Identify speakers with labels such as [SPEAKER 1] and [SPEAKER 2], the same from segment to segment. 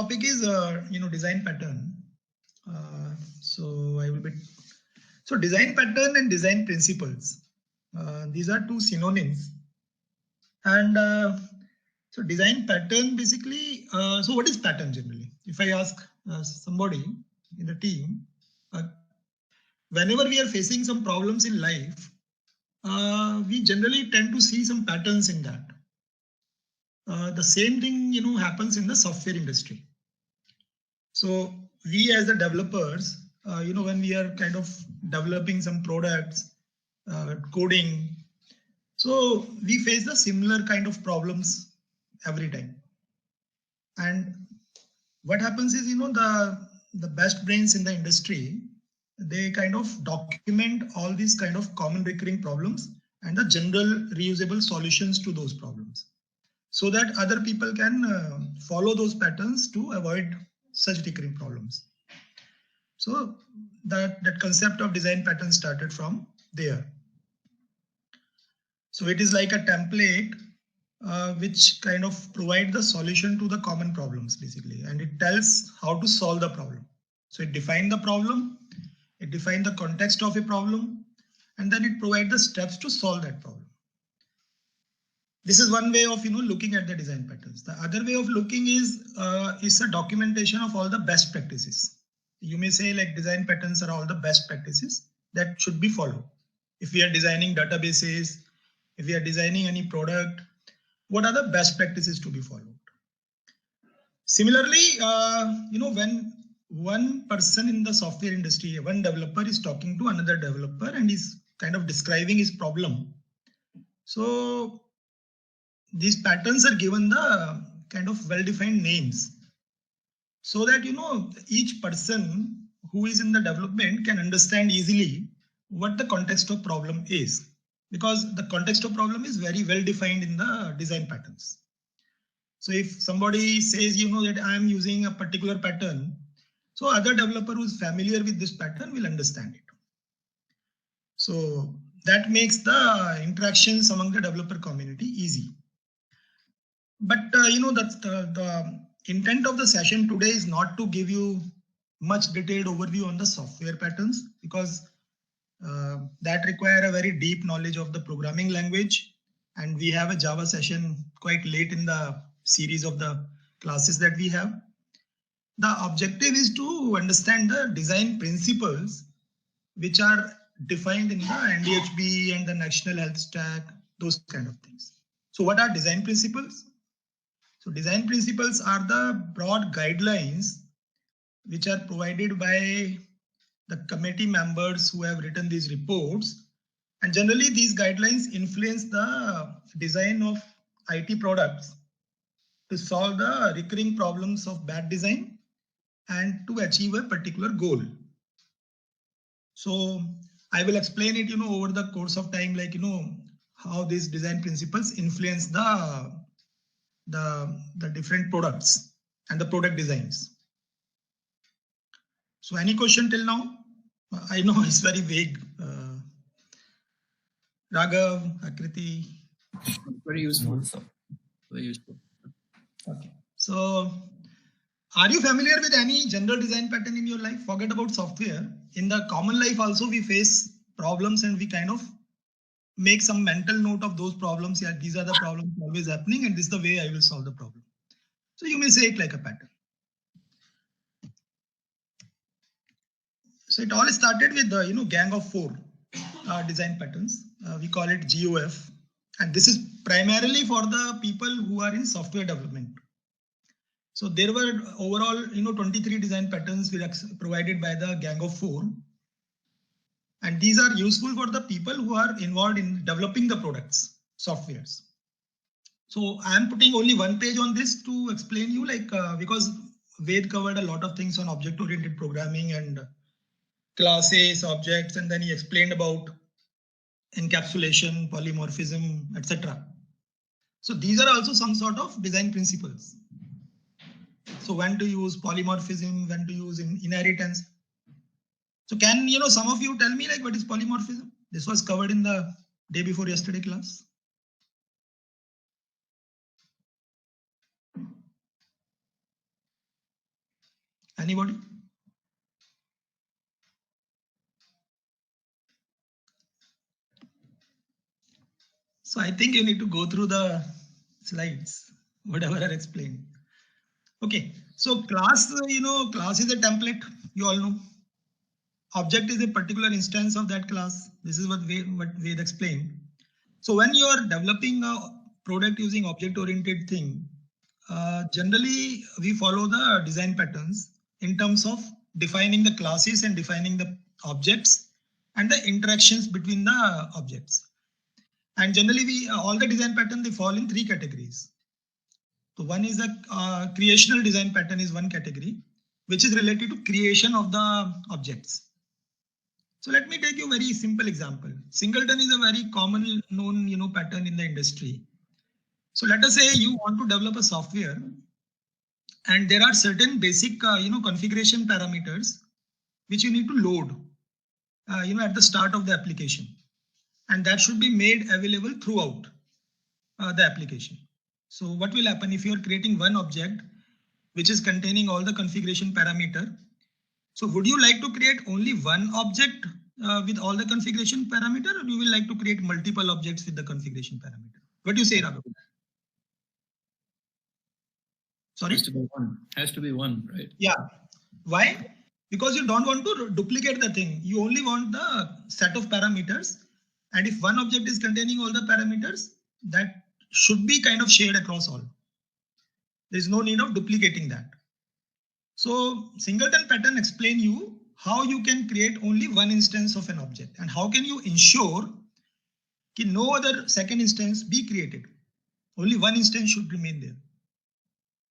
[SPEAKER 1] topic is design pattern. So I will be design pattern and design principles. These are two synonyms. And so design pattern basically. So what is pattern generally? If I ask somebody in the team, whenever we are facing some problems in life, we generally tend to see some patterns in that. The same thing happens in the software industry. So we as the developers, when we are kind of developing some products, coding, so we face the similar kind of problems every time. And what happens is, the best brains in the industry, they kind of document all these kind of common recurring problems and the general reusable solutions to those problems, so that other people can follow those patterns to avoid such recurring problems. So that concept of design pattern started from there. So it is like a template which kind of provide the solution to the common problems basically, and it tells how to solve the problem. So it defines the problem, it defines the context of a problem, and then it provides the steps to solve that problem. This is one way of looking at the design patterns. The other way of looking is a documentation of all the best practices. You may say like design patterns are all the best practices that should be followed. If we are designing databases, if we are designing any product, what are the best practices to be followed? Similarly, when one person in the software industry, one developer is talking to another developer and is kind of describing his problem. So these patterns are given the kind of well-defined names, so that each person who is in the development can understand easily what the context of problem is, because the context of problem is very well defined in the design patterns. So if somebody says that I am using a particular pattern, so other developer who is familiar with this pattern will understand it. So that makes the interactions among the developer community easy. But that's the intent of the session today is not to give you much detailed overview on the software patterns, because that require a very deep knowledge of the programming language, and we have a Java session quite late in the series of the classes that we have. The objective is to understand the design principles which are defined in the NDHB and the National Health Stack, those kind of things. So what are design principles? So design principles are the broad guidelines which are provided by the committee members who have written these reports. And generally these guidelines influence the design of IT products to solve the recurring problems of bad design and to achieve a particular goal. So I will explain it, over the course of time, like, how these design principles influence the different products and the product designs. So any question till now? I know it's very vague. Raghav, Akriti.
[SPEAKER 2] Very useful. Very useful.
[SPEAKER 1] Okay. So are you familiar with any general design pattern in your life? Forget about software. In the common life also we face problems and we kind of make some mental note of those problems. Yeah, these are the problems always happening and this is the way I will solve the problem. So you may say it like a pattern. So it all started with the gang of four design patterns. We call it GOF, and this is primarily for the people who are in software development. So there were overall 23 design patterns provided by the gang of four, and these are useful for the people who are involved in developing the products, softwares. So I am putting only one page on this to explain you, like because Ved covered a lot of things on object-oriented programming and classes, objects, and then he explained about encapsulation, polymorphism, etc. So these are also some sort of design principles. So when to use polymorphism, when to use inheritance. So can some of you tell me like what is polymorphism? This was covered in the day before yesterday class. Anybody? So I think you need to go through the slides, whatever I explained. Okay, so class, class is a template, you all know. Object is a particular instance of that class. This is what Ved explained. So when you are developing a product using object-oriented thing, generally we follow the design patterns in terms of defining the classes and defining the objects and the interactions between the objects. And generally we all the design pattern, they fall in 3 categories. So one is a creational design pattern is one category, which is related to creation of the objects. So let me take you a very simple example. Singleton is a very common known pattern in the industry. So let us say you want to develop a software and there are certain basic configuration parameters which you need to load at the start of the application, and that should be made available throughout the application. So what will happen if you are creating one object which is containing all the configuration parameter? So would you like to create only one object with all the configuration parameter, or you will like to create multiple objects with the configuration parameter? What do you say, Raghav? Sorry?
[SPEAKER 2] Has to be one, right?
[SPEAKER 1] Yeah. Why? Because you don't want to duplicate the thing. You only want the set of parameters. And if one object is containing all the parameters, that should be kind of shared across all. There's no need of duplicating that. So Singleton pattern explain you how you can create only one instance of an object and how can you ensure that no other second instance be created. Only one instance should remain there.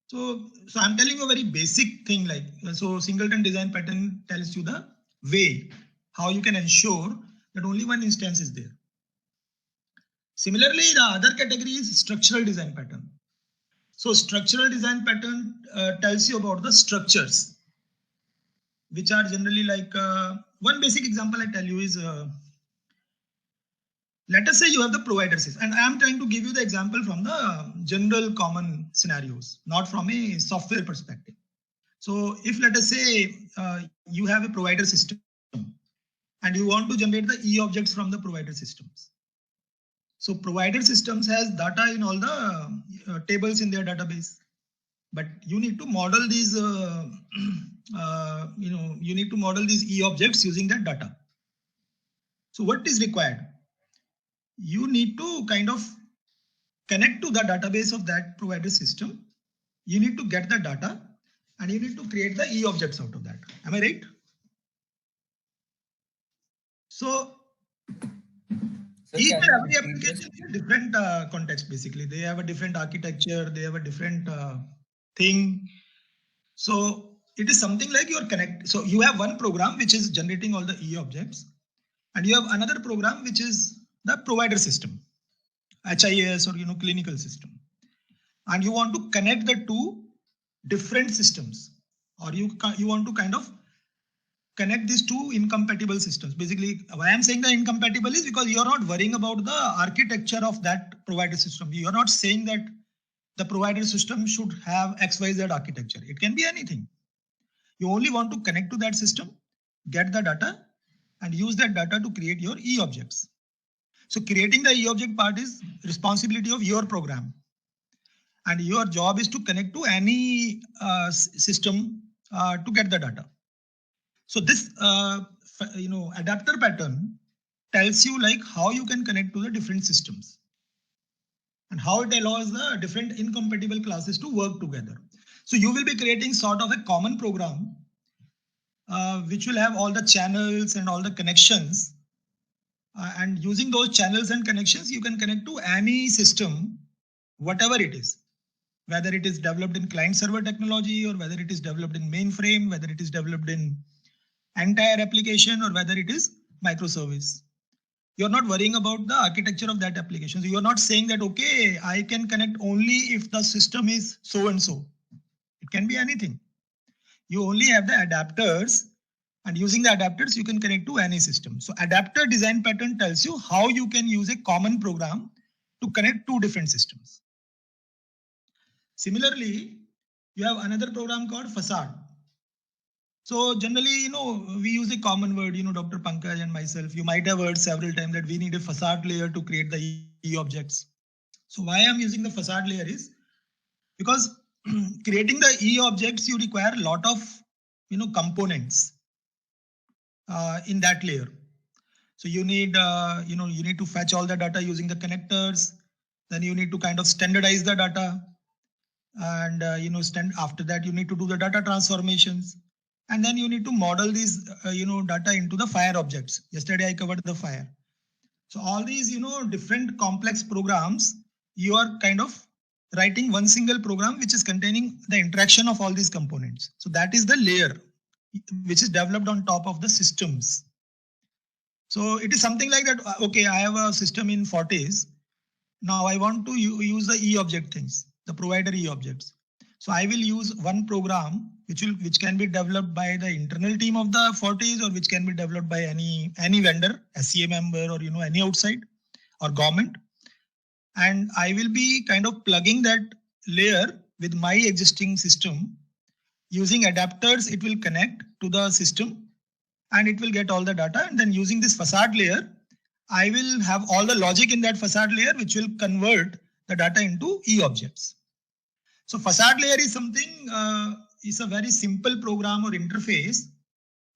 [SPEAKER 1] So I'm telling you a very basic thing like, so Singleton design pattern tells you the way how you can ensure that only one instance is there. Similarly, the other category is structural design pattern. So structural design pattern tells you about the structures, which are generally like one basic example I tell you is let us say you have the provider system, and I am trying to give you the example from the general common scenarios, not from a software perspective. So if let us say you have a provider system and you want to generate the e-objects from the provider systems. So provider systems has data in all the tables in their database, but you need to model these, you need to model these e-objects using that data. So what is required? You need to kind of connect to the database of that provider system. You need to get the data and you need to create the e-objects out of that. Am I right? So each and every application is a different context, basically. They have a different architecture, they have a different thing. So it is something like you're connect. So you have one program which is generating all the e-objects, and you have another program which is the provider system, HIS or clinical system. And you want to connect the two different systems, or you want to kind of connect these two incompatible systems. Basically, why I'm saying the incompatible is because you're not worrying about the architecture of that provider system. You're not saying that the provider system should have XYZ architecture. It can be anything. You only want to connect to that system, get the data, and use that data to create your e-objects. So creating the e-object part is responsibility of your program. And your job is to connect to any system to get the data. So this, adapter pattern tells you like how you can connect to the different systems and how it allows the different incompatible classes to work together. So you will be creating sort of a common program which will have all the channels and all the connections. And using those channels and connections, you can connect to any system, whatever it is, whether it is developed in client server technology or whether it is developed in mainframe, whether it is developed in entire application or whether it is microservice. You're not worrying about the architecture of that application. So you're not saying that, okay, I can connect only if the system is so and so. It can be anything. You only have the adapters, and using the adapters, you can connect to any system. So adapter design pattern tells you how you can use a common program to connect two different systems. Similarly, you have another program called facade. So generally, we use a common word, Dr. Pankaj and myself, you might have heard several times that we need a facade layer to create the E-objects. So why I'm using the facade layer is because creating the E-objects, you require a lot of, components in that layer. So you need, you need to fetch all the data using the connectors. Then you need to kind of standardize the data. And, after that, you need to do the data transformations. And then you need to model these, data into the FHIR objects. Yesterday, I covered the FHIR. So all these, different complex programs, you are kind of writing one single program, which is containing the interaction of all these components. So that is the layer, which is developed on top of the systems. So it is something like that. Okay, I have a system in Fortis. Now I want to use the E-object things, the provider E-objects. So I will use one program which can be developed by the internal team of the Fortis, or which can be developed by any vendor, SCA member, or any outside or government. And I will be kind of plugging that layer with my existing system. Using adapters, it will connect to the system and it will get all the data. And then using this facade layer, I will have all the logic in that facade layer, which will convert the data into E-objects. So facade layer is something, is a very simple program or interface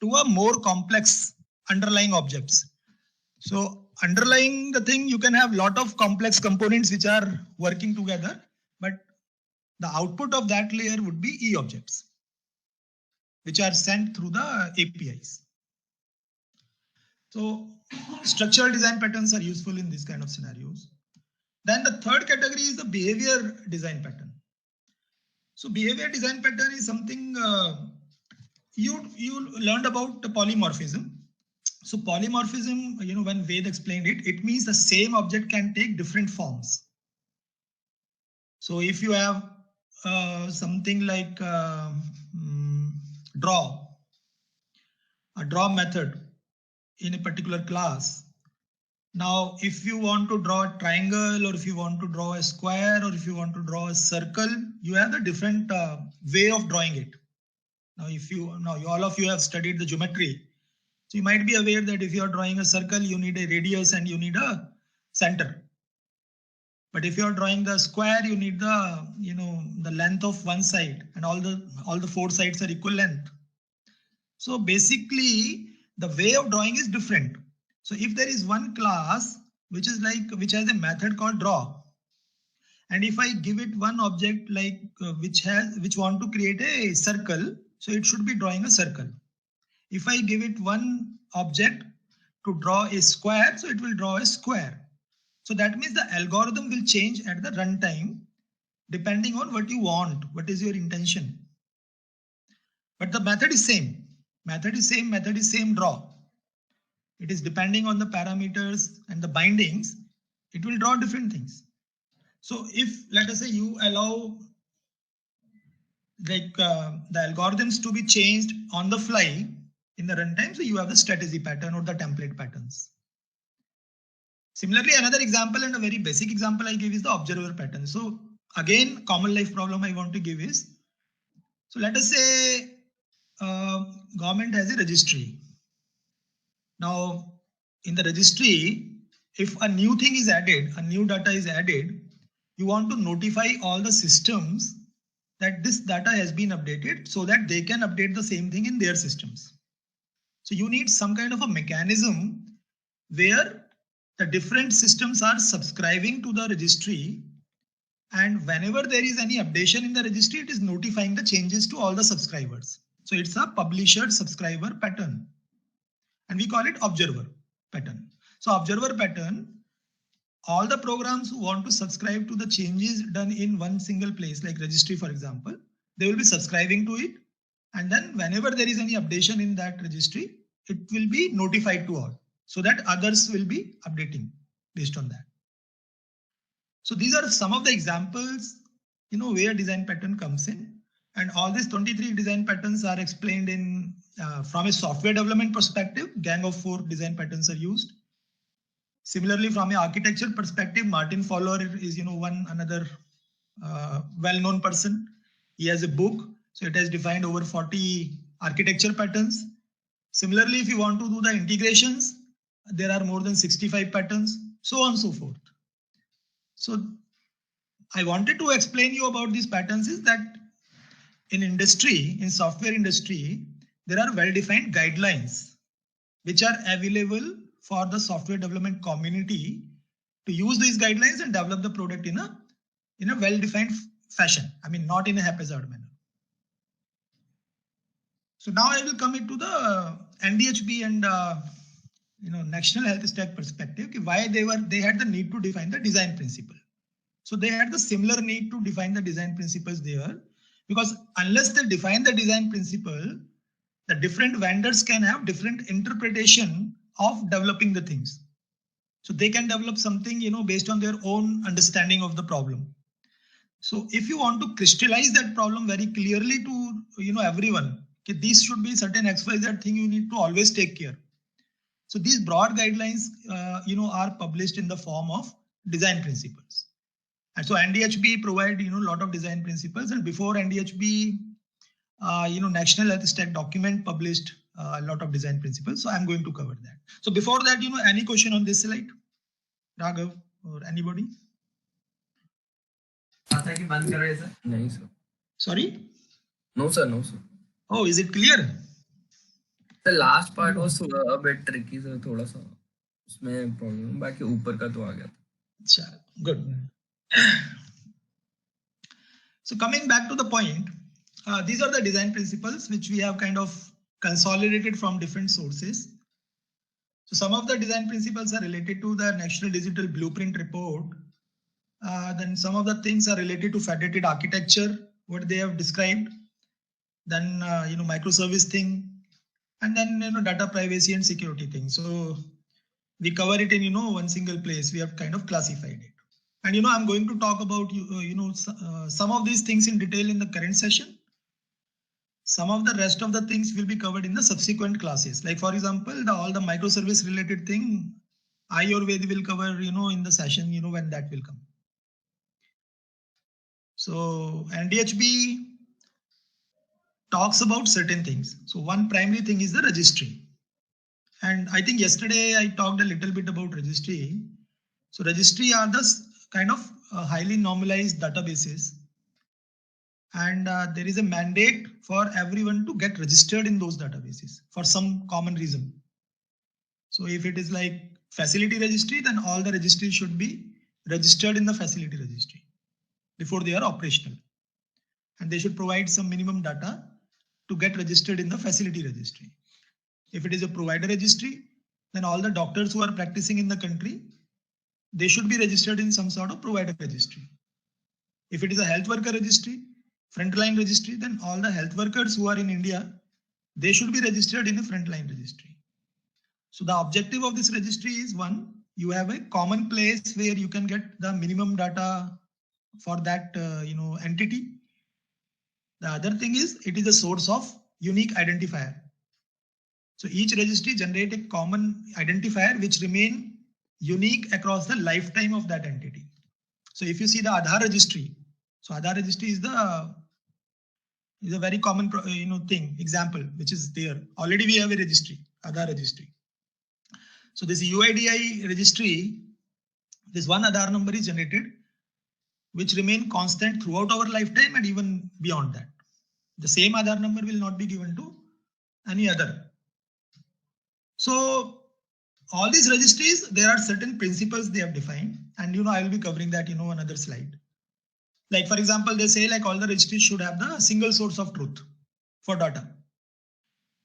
[SPEAKER 1] to a more complex underlying objects. So underlying the thing, you can have a lot of complex components which are working together, but the output of that layer would be E-objects, which are sent through the APIs. So structural design patterns are useful in these kind of scenarios. Then the third category is the behavior design pattern. So behavior design pattern is something you learned about the polymorphism. So polymorphism, when Ved explained it, it means the same object can take different forms. So if you have something like a draw method in a particular class. Now, if you want to draw a triangle, or if you want to draw a square, or if you want to draw a circle, you have the different way of drawing it. Now, all of you have studied the geometry. So you might be aware that if you are drawing a circle, you need a radius and you need a center. But if you are drawing the square, you need the, the length of one side, and all the four sides are equal length. So basically, the way of drawing is different. So if there is one class which has a method called draw, and if I give it one object like which want to create a circle, so it should be drawing a circle. If I give it one object to draw a square, so it will draw a square. So that means the algorithm will change at the runtime depending on what you want, what is your intention. But the method is same. Method is same draw. It is depending on the parameters and the bindings, it will draw different things. So if, let us say, you allow the algorithms to be changed on the fly in the runtime, so you have the strategy pattern or the template patterns. Similarly, another example, and a very basic example I give, is the observer pattern. So again, common life problem I want to give is, so let us say government has a registry. Now, in the registry, if a new thing is added, a new data is added, you want to notify all the systems that this data has been updated so that they can update the same thing in their systems. So you need some kind of a mechanism where the different systems are subscribing to the registry, and whenever there is any updation in the registry, it is notifying the changes to all the subscribers. So it's a publisher subscriber pattern, and we call it observer pattern. So observer pattern, all the programs who want to subscribe to the changes done in one single place, like registry, for example, they will be subscribing to it. And then whenever there is any updation in that registry, it will be notified to all, so that others will be updating based on that. So these are some of the examples, where design pattern comes in. And all these 23 design patterns are explained in from a software development perspective. Gang of 4 design patterns are used. Similarly, from an architecture perspective, Martin Fowler is another well-known person. He has a book, so it has defined over 40 architecture patterns. Similarly, if you want to do the integrations, there are more than 65 patterns, so on and so forth. So I wanted to explain you about these patterns is that in industry, in software industry, there are well-defined guidelines which are available for the software development community to use these guidelines and develop the product in a well-defined fashion. I mean, not in a haphazard manner. So now I will come into the NDHB and National Health Stack perspective. Why they had the need to define the design principle. So they had the similar need to define the design principles there, because unless they define the design principle, the different vendors can have different interpretation of developing the things. So they can develop something, based on their own understanding of the problem. So if you want to crystallize that problem very clearly to, everyone, okay, these should be certain XYZ thing you need to always take care. So these broad guidelines, are published in the form of design principles. And so NDHB provide, a lot of design principles. And before NDHB, National Health Stack document published a lot of design principles. So I'm going to cover that. So before that, any question on this slide? Raghav or anybody?
[SPEAKER 3] No, sir.
[SPEAKER 1] Sorry?
[SPEAKER 3] No, sir. No, sir.
[SPEAKER 1] Oh, is it clear?
[SPEAKER 3] The last part was a bit tricky, sir. थोड़ा सा उसमें problem. बाकी ऊपर का तो आ गया.
[SPEAKER 1] अच्छा, good. So coming back to the point, these are the design principles which we have kind of consolidated from different sources. So some of the design principles are related to the National Digital Blueprint report. Then some of the things are related to federated architecture, what they have described. Then microservice thing, and then data privacy and security thing. So we cover it in one single place. We have kind of classified it. And I'm going to talk about some of these things in detail in the current session. Some of the rest of the things will be covered in the subsequent classes. Like for example, all the microservice related thing, I or Vedi will cover in the session when that will come. So NDHB talks about certain things. So one primary thing is the registry. And I think yesterday I talked a little bit about registry. So registry are the kind of highly normalized databases. And there is a mandate for everyone to get registered in those databases for some common reason. So if it is like facility registry, then all the registries should be registered in the facility registry before they are operational. And they should provide some minimum data to get registered in the facility registry. If it is a provider registry, then all the doctors who are practicing in the country, they should be registered in some sort of provider registry. If it is a health worker registry, frontline registry, then all the health workers who are in India, they should be registered in a frontline registry. So the objective of this registry is one, you have a common place where you can get the minimum data for that entity. The other thing is it is a source of unique identifier. So each registry generate a common identifier which remain unique across the lifetime of that entity. So if you see the Aadhaar registry, so Aadhaar registry is a very common thing, example, which is there. Already we have a registry, Aadhaar registry. So this UIDAI registry, this one Aadhaar number is generated, which remain constant throughout our lifetime and even beyond that. The same Aadhaar number will not be given to any other. So all these registries, there are certain principles they have defined, and I will be covering that another slide. Like for example, they say like all the registries should have the single source of truth for data.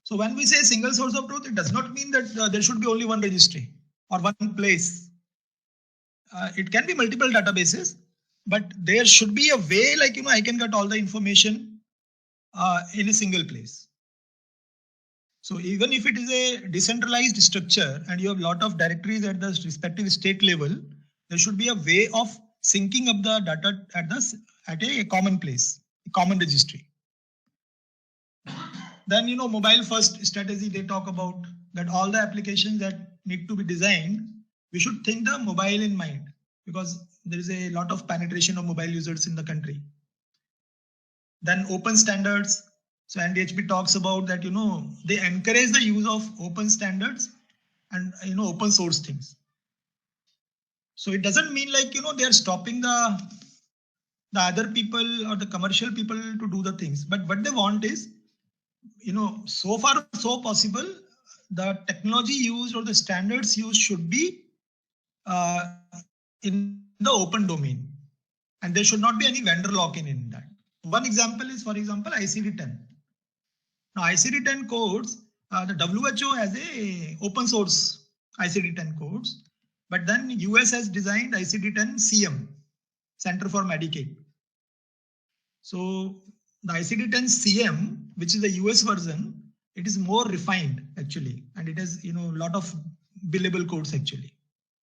[SPEAKER 1] So when we say single source of truth, it does not mean that there should be only one registry or one place. It can be multiple databases, but there should be a way like I can get all the information in a single place. So even if it is a decentralized structure and you have a lot of directories at the respective state level, there should be a way of syncing up the data at a common place, a common registry. Then mobile first strategy, they talk about that all the applications that need to be designed, we should think the mobile in mind, because there is a lot of penetration of mobile users in the country. Then open standards, So NDHP talks about that, they encourage the use of open standards and, open source things. So it doesn't mean like, they are stopping the other people or the commercial people to do the things. But what they want is, so far so possible, the technology used or the standards used should be in the open domain. And there should not be any vendor lock-in in that. One example is, for example, ICD-10. Now, ICD-10 codes, the WHO has a open source ICD-10 codes, but then US has designed ICD-10 CM, Center for Medicaid. So the ICD-10 CM, which is the US version, it is more refined actually, and it has a lot of billable codes actually.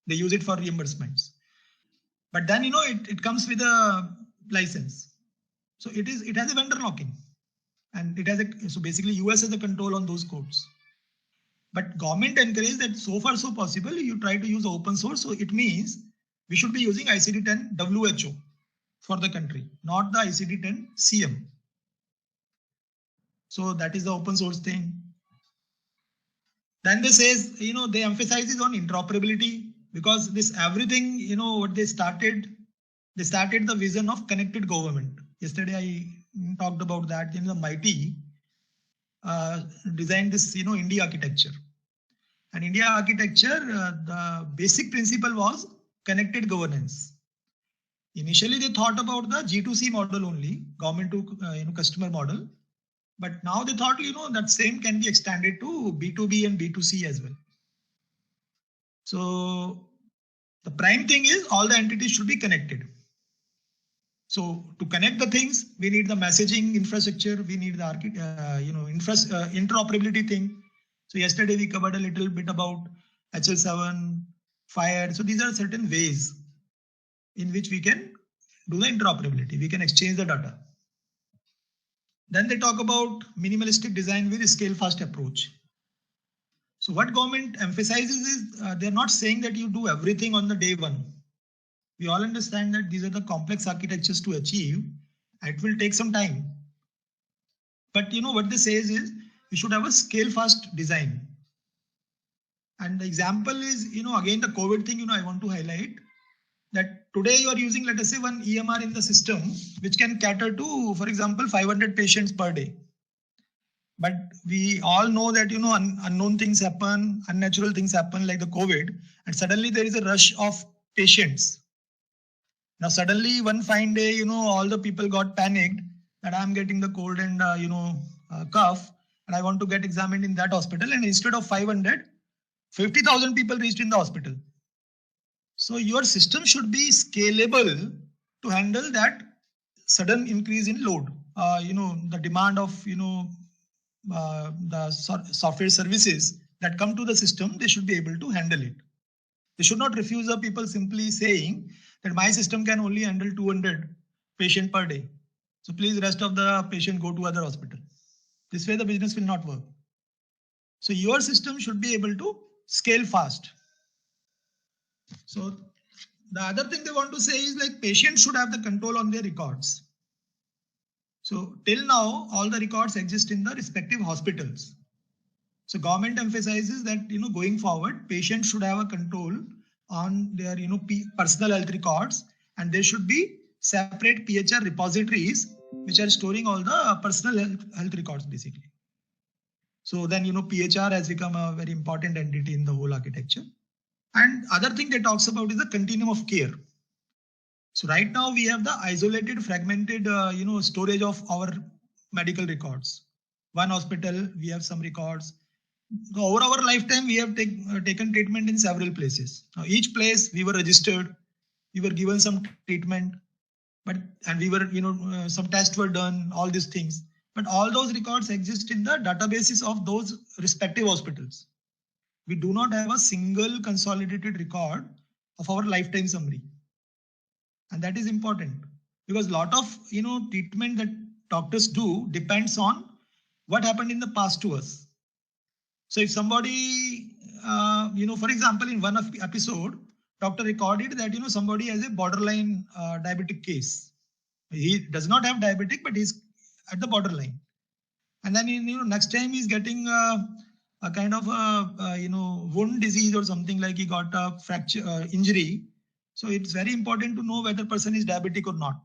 [SPEAKER 1] They use it for reimbursements, but then it comes with a license. So it has a vendor lock-in, and it has so basically US has a control on those codes. But government encourages that so far so possible you try to use open source. So it means we should be using ICD-10 WHO for the country, not the ICD-10 CM. So that is the open source thing. Then they says, they emphasizes on interoperability, because this everything, what they started the vision of connected government. Yesterday I talked about that. The MITI designed this, India architecture. And India architecture, the basic principle was connected governance. Initially, they thought about the G2C model only, government to customer model. But now they thought, that same can be extended to B2B and B2C as well. So the prime thing is all the entities should be connected. So to connect the things, we need the messaging infrastructure, we need the interoperability thing. So yesterday we covered a little bit about HL7, FHIR. So these are certain ways in which we can do the interoperability. We can exchange the data. Then they talk about minimalistic design with a scale fast approach. So what government emphasizes is they're not saying that you do everything on the day one. We all understand that these are the complex architectures to achieve. It will take some time. But what they say is we should have a scale fast design. And the example is, again, the COVID thing, I want to highlight that today you are using, let us say, one EMR in the system, which can cater to, for example, 500 patients per day. But we all know that, unknown things happen, unnatural things happen like the COVID, and suddenly there is a rush of patients. Now, suddenly one fine day, all the people got panicked that I'm getting the cold and, cough, and I want to get examined in that hospital. And instead of 500, 50,000 people reached in the hospital. So your system should be scalable to handle that sudden increase in load. The demand of, the software services that come to the system, they should be able to handle it. They should not refuse the people simply saying that my system can only handle 200 patients per day. So please, rest of the patient go to other hospital. This way the business will not work. So your system should be able to scale fast. So the other thing they want to say is like patients should have the control on their records. So till now, all the records exist in the respective hospitals. So government emphasizes that, going forward, patients should have a control on their, personal health records, and there should be separate PHR repositories which are storing all the personal health records basically. So then, PHR has become a very important entity in the whole architecture. And other thing they talks about is the continuum of care. So right now we have the isolated, fragmented, storage of our medical records. One hospital, we have some records. Over our lifetime, we have taken treatment in several places. Now, each place we were registered, we were given some treatment, and we were, some tests were done, all these things. But all those records exist in the databases of those respective hospitals. We do not have a single consolidated record of our lifetime summary. And that is important because a lot of, treatment that doctors do depends on what happened in the past to us. So if somebody, for example, in one episode, doctor recorded that, somebody has a borderline diabetic case. He does not have diabetic, but he's at the borderline. And then next time he's getting a kind of a wound disease or something, like he got a fracture injury. So it's very important to know whether person is diabetic or not.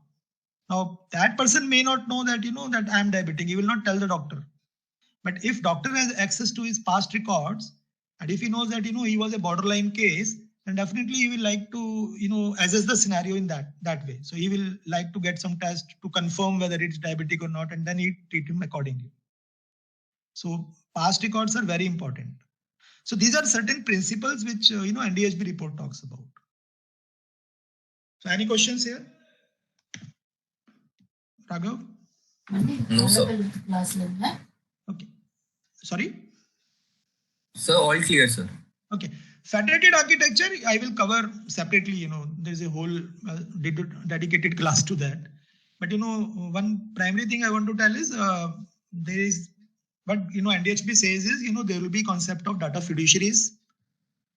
[SPEAKER 1] Now that person may not know that that I am diabetic. He will not tell the doctor. But if doctor has access to his past records, and if he knows that he was a borderline case, then definitely he will like to assess the scenario in that way. So he will like to get some test to confirm whether it's diabetic or not, and then he treat him accordingly. So past records are very important. So these are certain principles which NDHB report talks about. So any questions here? Raghav?
[SPEAKER 3] No, sir.
[SPEAKER 1] Okay. Sorry?
[SPEAKER 3] Sir, all clear, sir.
[SPEAKER 1] Okay. Federated architecture, I will cover separately. There's a whole dedicated class to that. But one primary thing I want to tell is there is what NDHB says is there will be concept of data fiduciaries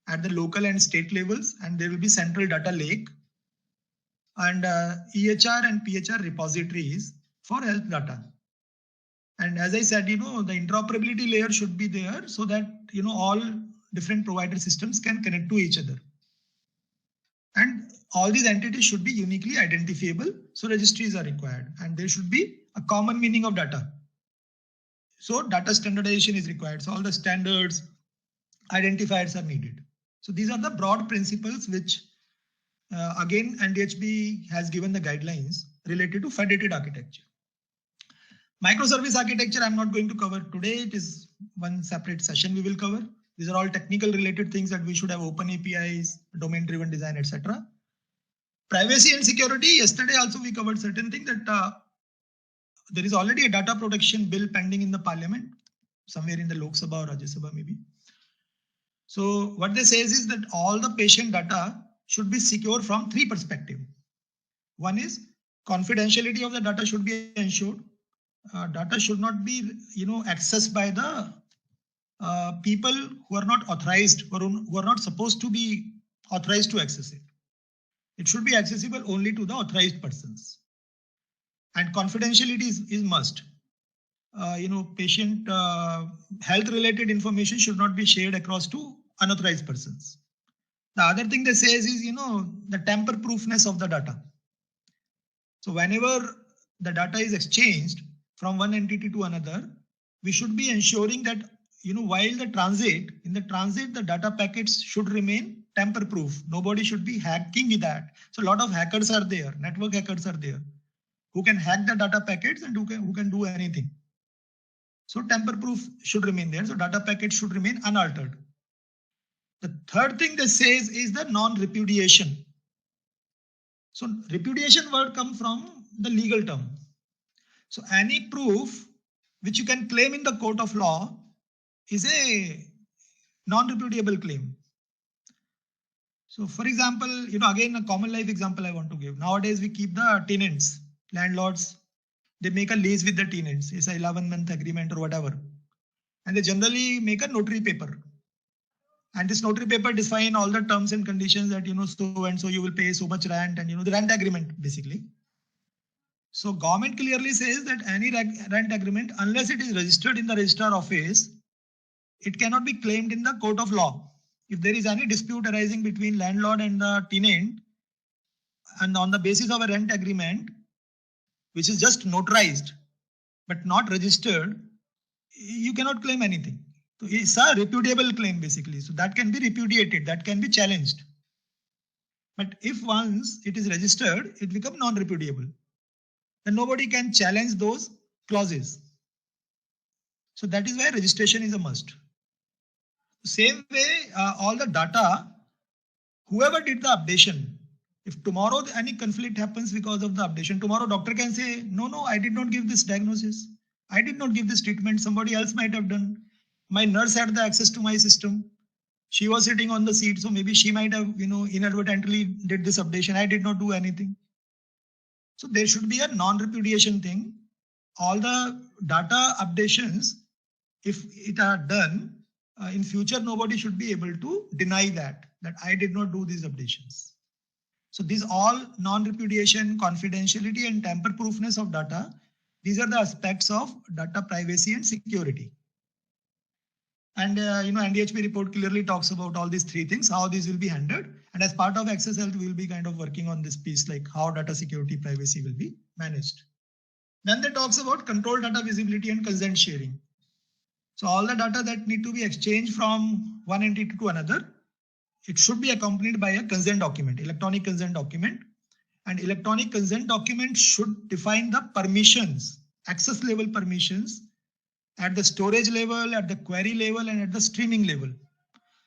[SPEAKER 1] at the local and state levels, and there will be central data lake and EHR and PHR repositories for health data. And as I said, the interoperability layer should be there so that all different provider systems can connect to each other. And all these entities should be uniquely identifiable. So registries are required, and there should be a common meaning of data. So data standardization is required. So all the standards, identifiers are needed. So these are the broad principles which again NDHB has given the guidelines related to federated architecture. Microservice architecture I'm not going to cover today. It is one separate session we will cover. These are all technical related things that we should have open APIs, domain driven design, etc. Privacy and security. Yesterday also we covered certain things that there is already a data protection bill pending in the parliament, somewhere in the Lok Sabha or Rajya Sabha maybe. So what they say is that all the patient data should be secure from three perspectives. One is confidentiality of the data should be ensured. Data should not be accessed by the people who are not authorized or who are not supposed to be authorized to access it. It should be accessible only to the authorized persons. And confidentiality is must. Patient health related information should not be shared across to unauthorized persons. The other thing they say is the tamper proofness of the data. So whenever the data is exchanged from one entity to another, we should be ensuring that while in the transit the data packets should remain tamper proof. Nobody should be hacking that. So a lot of hackers are there, network hackers are there, who can hack the data packets and who can do anything. So tamper proof should remain there. So data packets should remain unaltered. The third thing they say is the non-repudiation. So repudiation word comes from the legal term. So any proof which you can claim in the court of law is a non-repudiable claim. So for example, again, a common life example I want to give. Nowadays, we keep the tenants, landlords, they make a lease with the tenants. It's an 11-month agreement or whatever. And they generally make a notary paper. And this notary paper define all the terms and conditions that, so and so you will pay so much rent and, the rent agreement basically. So government clearly says that any rent agreement, unless it is registered in the registrar office, it cannot be claimed in the court of law. If there is any dispute arising between landlord and the tenant, and on the basis of a rent agreement, which is just notarized, but not registered, you cannot claim anything. So it's a repudiable claim basically. So that can be repudiated, that can be challenged. But if once it is registered, it becomes non-repudiable. Then nobody can challenge those clauses. So that is why registration is a must. Same way, all the data, whoever did the updation, if tomorrow any conflict happens because of the updation, tomorrow doctor can say, no, I did not give this diagnosis. I did not give this treatment. Somebody else might have done. My nurse had the access to my system. She was sitting on the seat. So maybe she might have, inadvertently did this updation. I did not do anything. So there should be a non-repudiation thing. All the data updations, if it are done, in future, nobody should be able to deny that I did not do these updations. So these all non-repudiation, confidentiality and tamper-proofness of data These are the aspects of data privacy and security. And NDHP report clearly talks about all these three things, how these will be handled. And as part of Access Health, we'll be kind of working on this piece, like how data security privacy will be managed. Then they talks about control data visibility and consent sharing. So all the data that need to be exchanged from one entity to another, it should be accompanied by a consent document, electronic consent document. And electronic consent document should define the permissions, access level permissions at the storage level, at the query level, and at the streaming level.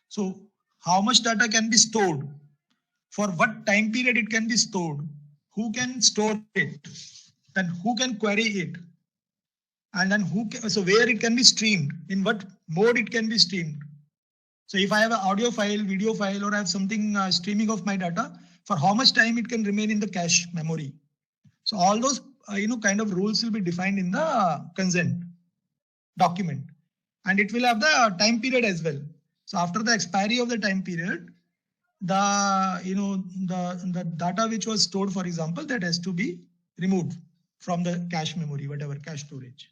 [SPEAKER 1] So how much data can be stored, for what time period it can be stored, who can store it, then who can query it, and then so where it can be streamed, in what mode it can be streamed. So if I have an audio file, video file, or I have something streaming of my data, for how much time it can remain in the cache memory. So all those kind of rules will be defined in the consent document, and it will have the time period as well. So after the expiry of the time period, the data which was stored, for example, that has to be removed from the cache memory, whatever cache storage.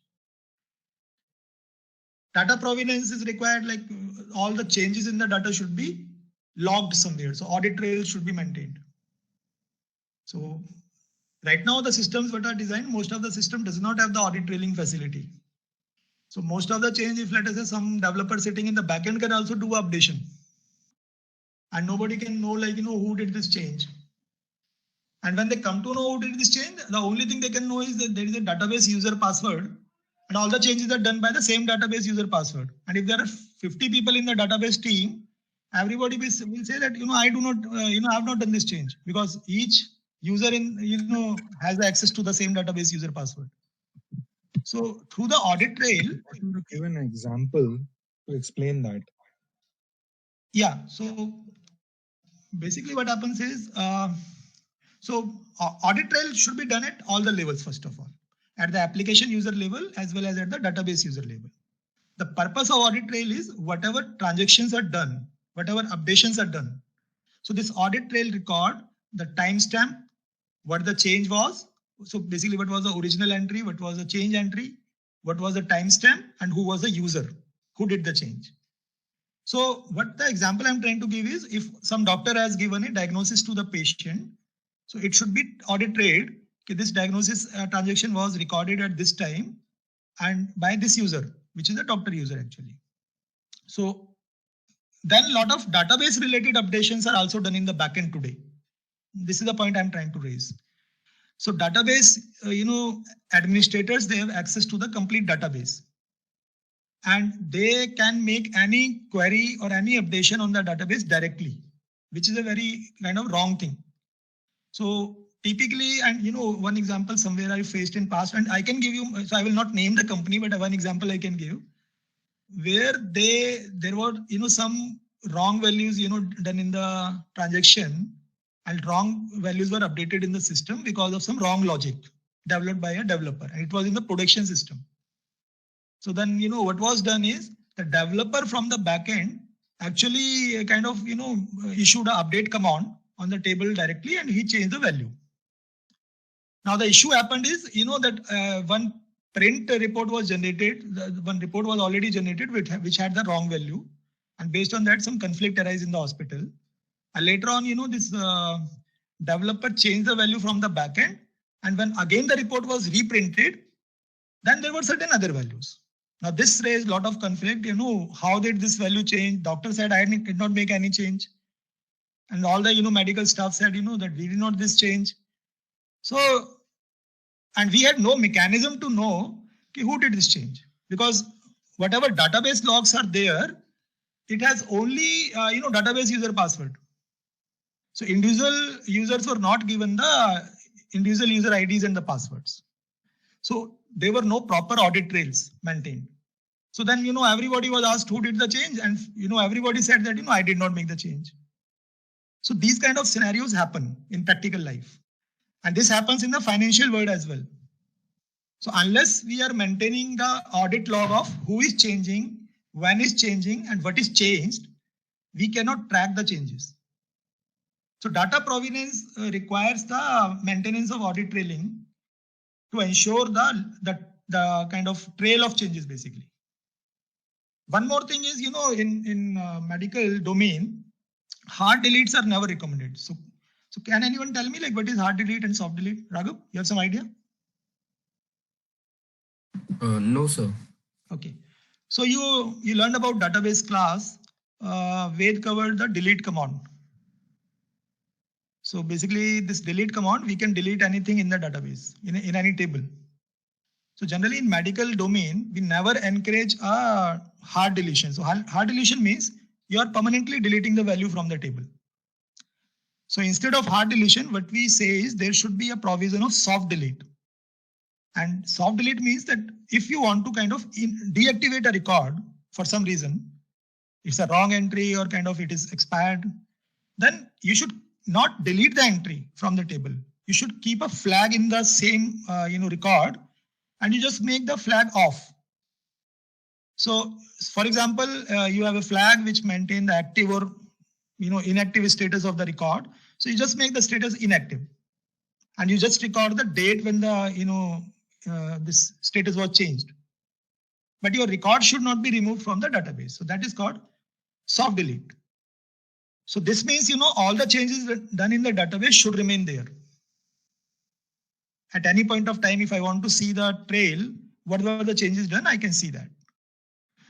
[SPEAKER 1] Data provenance is required, like all the changes in the data should be logged somewhere. So audit trails should be maintained. So right now the systems that are designed, most of the system does not have the audit trailing facility. So most of the change, if let us say some developer sitting in the backend can also do updation, and nobody can know who did this change. And when they come to know who did this change, the only thing they can know is that there is a database user password, and all the changes are done by the same database user password. And if there are 50 people in the database team, everybody will say that I do not I have not done this change, because each user has access to the same database user password. So through the audit trail,
[SPEAKER 4] give an example to explain that.
[SPEAKER 1] Yeah. So basically, what happens is, audit trail should be done at all the levels. First of all, at the application user level as well as at the database user level. The purpose of audit trail is whatever transactions are done, whatever updations are done. So this audit trail record the timestamp, what the change was. So basically, what was the original entry, what was the change entry, what was the timestamp, and who was the user, who did the change. So what the example I'm trying to give is, if some doctor has given a diagnosis to the patient, so it should be audit trailed. Okay, this diagnosis transaction was recorded at this time and by this user, which is the doctor user actually. So then a lot of database related updations are also done in the backend today. This is the point I'm trying to raise. So database, administrators, they have access to the complete database, and they can make any query or any updation on the database directly, which is a very kind of wrong thing. So typically, and one example somewhere I faced in past, and I can give you, so I will not name the company, but one example I can give, where there were some wrong values done in the transaction, and wrong values were updated in the system because of some wrong logic developed by a developer, and it was in the production system. So then what was done is, the developer from the backend actually kind of issued an update command on the table directly, and he changed the value. Now the issue happened is that one print report was generated, one report was already generated which had the wrong value, and based on that some conflict arose in the hospital. And later on, this developer changed the value from the backend, and when again the report was reprinted, then there were certain other values. Now this raised a lot of conflict. How did this value change? Doctor said I did not make any change, and all the medical staff said that we did not this change. So, and we had no mechanism to know who did this change, because whatever database logs are there, it has only database user password. So individual users were not given the individual user IDs and the passwords. So there were no proper audit trails maintained. So then everybody was asked who did the change, and everybody said that I did not make the change. So these kind of scenarios happen in practical life, and this happens in the financial world as well. So unless we are maintaining the audit log of who is changing, when is changing, and what is changed, we cannot track the changes. So data provenance requires the maintenance of audit trailing to ensure the kind of trail of changes basically. One more thing is, in medical domain, hard deletes are never recommended. So can anyone tell me like what is hard delete and soft delete? Raghav, you have some idea?
[SPEAKER 3] No, sir.
[SPEAKER 1] Okay. So you learned about database class. Ved covered the delete command. So basically this delete command, we can delete anything in the database, in any table. So generally in medical domain, we never encourage a hard deletion. So hard deletion means you are permanently deleting the value from the table. So instead of hard deletion, what we say is there should be a provision of soft delete. And soft delete means that if you want to kind of deactivate a record for some reason, it's a wrong entry or kind of it is expired, then you should not delete the entry from the table. You should keep a flag in the same record, and you just make the flag off. So for example, you have a flag which maintain the active or inactive status of the record. So you just make the status inactive, and you just record the date when the this status was changed. But your record should not be removed from the database. So that is called soft delete. So this means, all the changes done in the database should remain there. At any point of time, if I want to see the trail, what were the changes done, I can see that.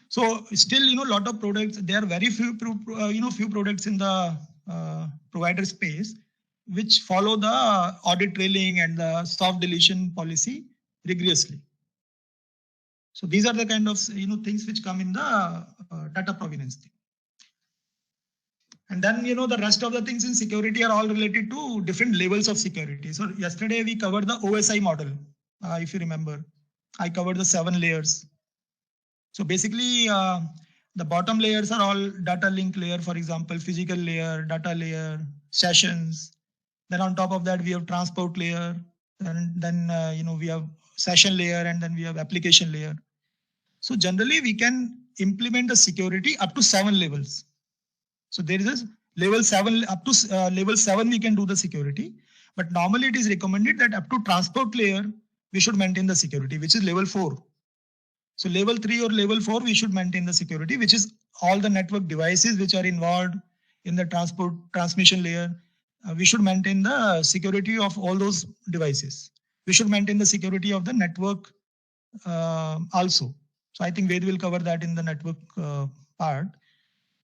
[SPEAKER 1] So still, a lot of products, there are very few products in the provider space which follow the audit trailing and the soft deletion policy rigorously. So these are the kind of things which come in the data provenance thing. And then the rest of the things in security are all related to different levels of security. So yesterday we covered the OSI model. If you remember, I covered the 7 layers. So basically the bottom layers are all data link layer, for example, physical layer, data layer, sessions. Then on top of that, we have transport layer. And then we have session layer, and then we have application layer. So generally we can implement the security up to 7 levels. So there is a level 7, up to level 7 we can do the security. But normally it is recommended that up to transport layer, we should maintain the security, which is level 4. So level 3 or level 4, we should maintain the security, which is all the network devices which are involved in the transmission layer. We should maintain the security of all those devices. We should maintain the security of the network also. So I think Ved will cover that in the network part.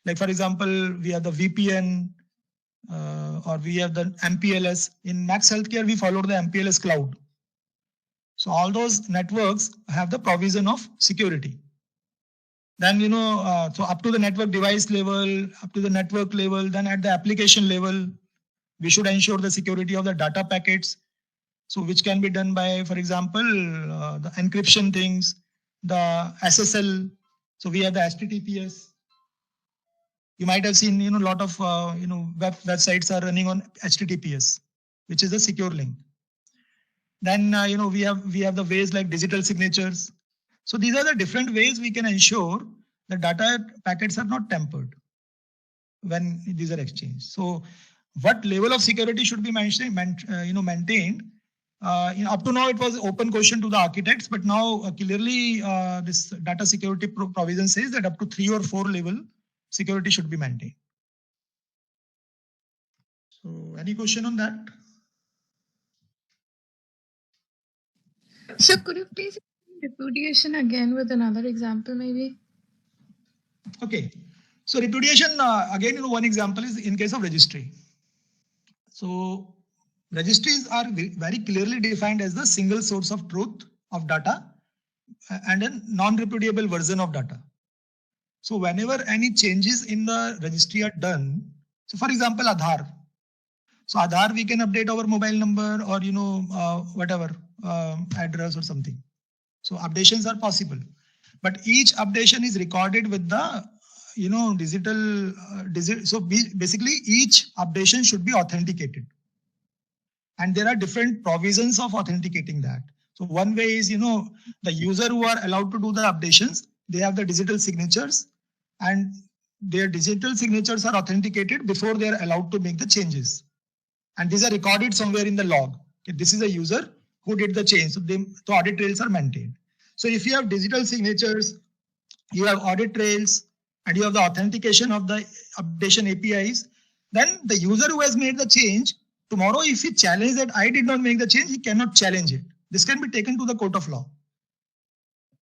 [SPEAKER 1] Like for example, we have the VPN or we have the MPLS. In Max Healthcare, we follow the MPLS cloud. So all those networks have the provision of security. Then, so up to the network device level, up to the network level, then at the application level, we should ensure the security of the data packets. So which can be done by, for example, the encryption things, the SSL. So we have the HTTPS. You might have seen, a lot of, websites are running on HTTPS, which is a secure link. Then, we have the ways like digital signatures. So these are the different ways we can ensure the data packets are not tampered when these are exchanged. So what level of security should be maintained? Up to now, it was open question to the architects, but now clearly this data security provision says that up to 3 or 4 level security should be maintained. So any question on that?
[SPEAKER 5] So could you please explain repudiation again with another example maybe?
[SPEAKER 1] Okay. So repudiation, again, one example is in case of registry. So registries are very clearly defined as the single source of truth of data and a non-repudiable version of data. So whenever any changes in the registry are done, so for example, Aadhaar. So Aadhaar, we can update our mobile number or, whatever, address or something. So updations are possible, but each updation is recorded with the, digital. So basically each updation should be authenticated. And there are different provisions of authenticating that. So one way is, the user who are allowed to do the updations, they have the digital signatures and their digital signatures are authenticated before they are allowed to make the changes. And these are recorded somewhere in the log. Okay, this is a user who did the change. So audit trails are maintained. So if you have digital signatures, you have audit trails, and you have the authentication of the updation APIs, then the user who has made the change, tomorrow if he challenges that I did not make the change, he cannot challenge it. This can be taken to the court of law.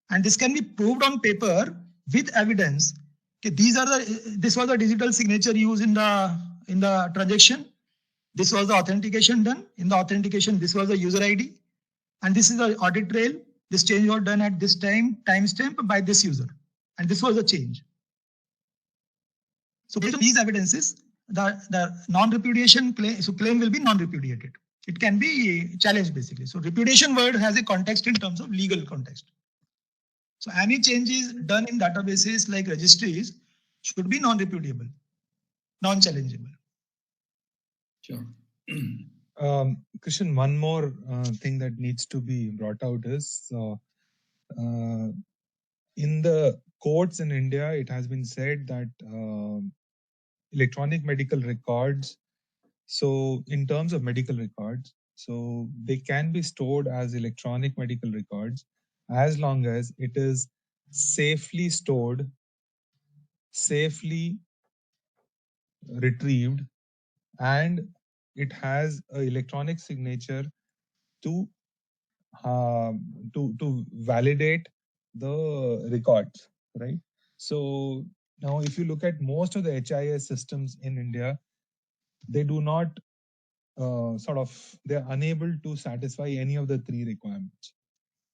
[SPEAKER 1] And this can be proved on paper with evidence. Okay, this was the digital signature used in the transaction. This was the authentication done. In the authentication, this was the user ID. And this is the audit trail. This change was done at this timestamp by this user. And this was the change. So based on these evidences, the non-repudiation claim will be non-repudiated. It can be challenged basically. So repudiation word has a context in terms of legal context. So any changes done in databases like registries should be non-repudiable, non-challengeable.
[SPEAKER 2] Sure.
[SPEAKER 4] Krishan, one more thing that needs to be brought out is in the courts in India, it has been said that electronic medical records, so in terms of medical records, so they can be stored as electronic medical records as long as it is safely stored, safely retrieved, and it has an electronic signature to validate the records, right? So now if you look at most of the HIS systems in India, they do not they're unable to satisfy any of the three requirements.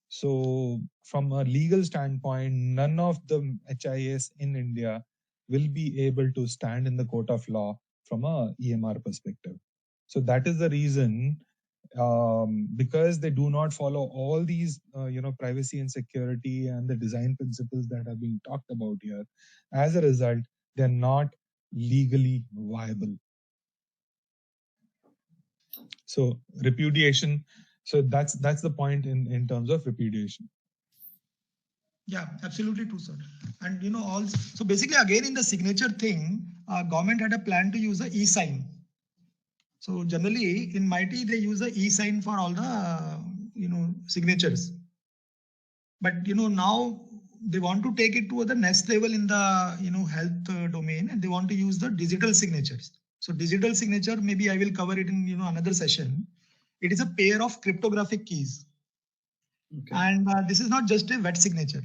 [SPEAKER 4] So from a legal standpoint, none of the HIS in India will be able to stand in the court of law from a EMR perspective. So that is the reason, because they do not follow all these, privacy and security and the design principles that are being talked about here. As a result, they're not legally viable. So repudiation. So that's the point in terms of repudiation.
[SPEAKER 1] Yeah, absolutely true, sir. And so basically again in the signature thing, government had a plan to use the e-sign. So generally in MIT they use the e-sign for all the signatures. But now they want to take it to the next level in the health domain, and they want to use the digital signatures. So digital signature, maybe I will cover it in another session. It is a pair of cryptographic keys. Okay. And this is not just a wet signature.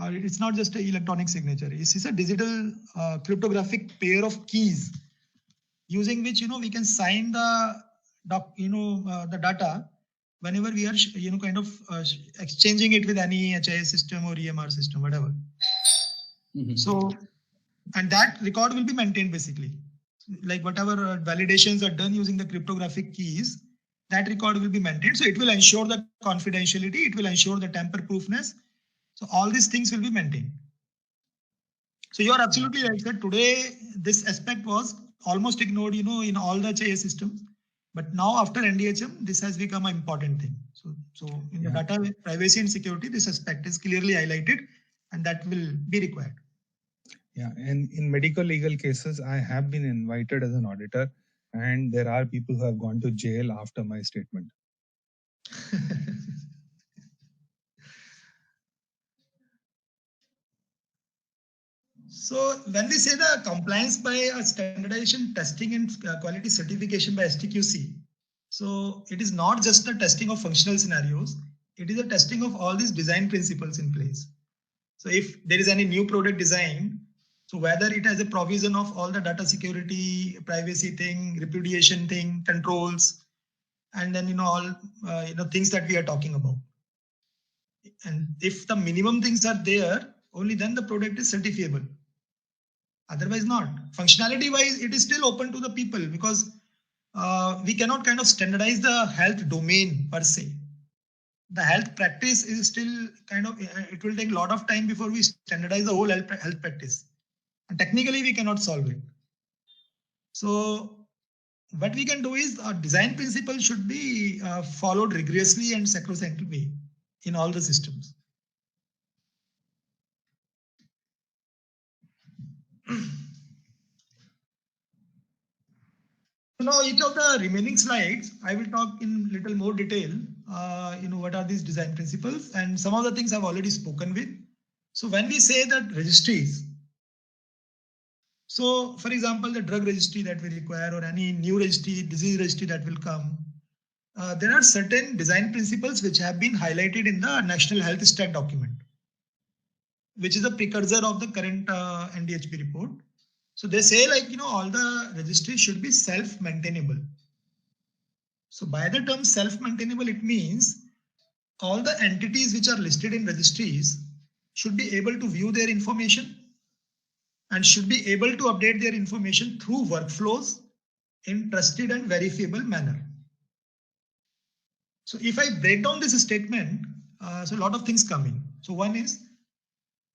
[SPEAKER 1] It's not just an electronic signature. This is a digital cryptographic pair of keys using which we can sign the data whenever we are exchanging it with any HIS system or EMR system, whatever. Mm-hmm. So, and that record will be maintained basically. Like whatever validations are done using the cryptographic keys, that record will be maintained. So it will ensure the confidentiality, it will ensure the tamper-proofness. So all these things will be maintained. So you are absolutely right, sir. Today, this aspect was almost ignored, in all the HIS systems. But now after NDHM, this has become an important thing. So in the data privacy and security, this aspect is clearly highlighted, and that will be required.
[SPEAKER 4] Yeah, and in medical legal cases, I have been invited as an auditor, and there are people who have gone to jail after my statement.
[SPEAKER 1] So when we say the compliance by standardization testing and quality certification by STQC, so it is not just the testing of functional scenarios, it is a testing of all these design principles in place. So if there is any new product design, so whether it has a provision of all the data security, privacy thing, repudiation thing, controls, and then all things that we are talking about. And if the minimum things are there, only then the product is certifiable. Otherwise not. Functionality wise, it is still open to the people because we cannot kind of standardize the health domain per se. The health practice is still it will take a lot of time before we standardize the whole health practice. And technically we cannot solve it. So what we can do is our design principle should be followed rigorously and sacrosanct way in all the systems. Now, each of the remaining slides, I will talk in little more detail what are these design principles, and some of the things I've already spoken with. So when we say that registries, so for example, the drug registry that we require or any new registry, disease registry that will come, there are certain design principles which have been highlighted in the National Health Stack document, which is a precursor of the current NDHP report. So they say all the registries should be self-maintainable. So by the term self-maintainable, it means all the entities which are listed in registries should be able to view their information and should be able to update their information through workflows in trusted and verifiable manner. So if I break down this statement, so a lot of things come in. So one is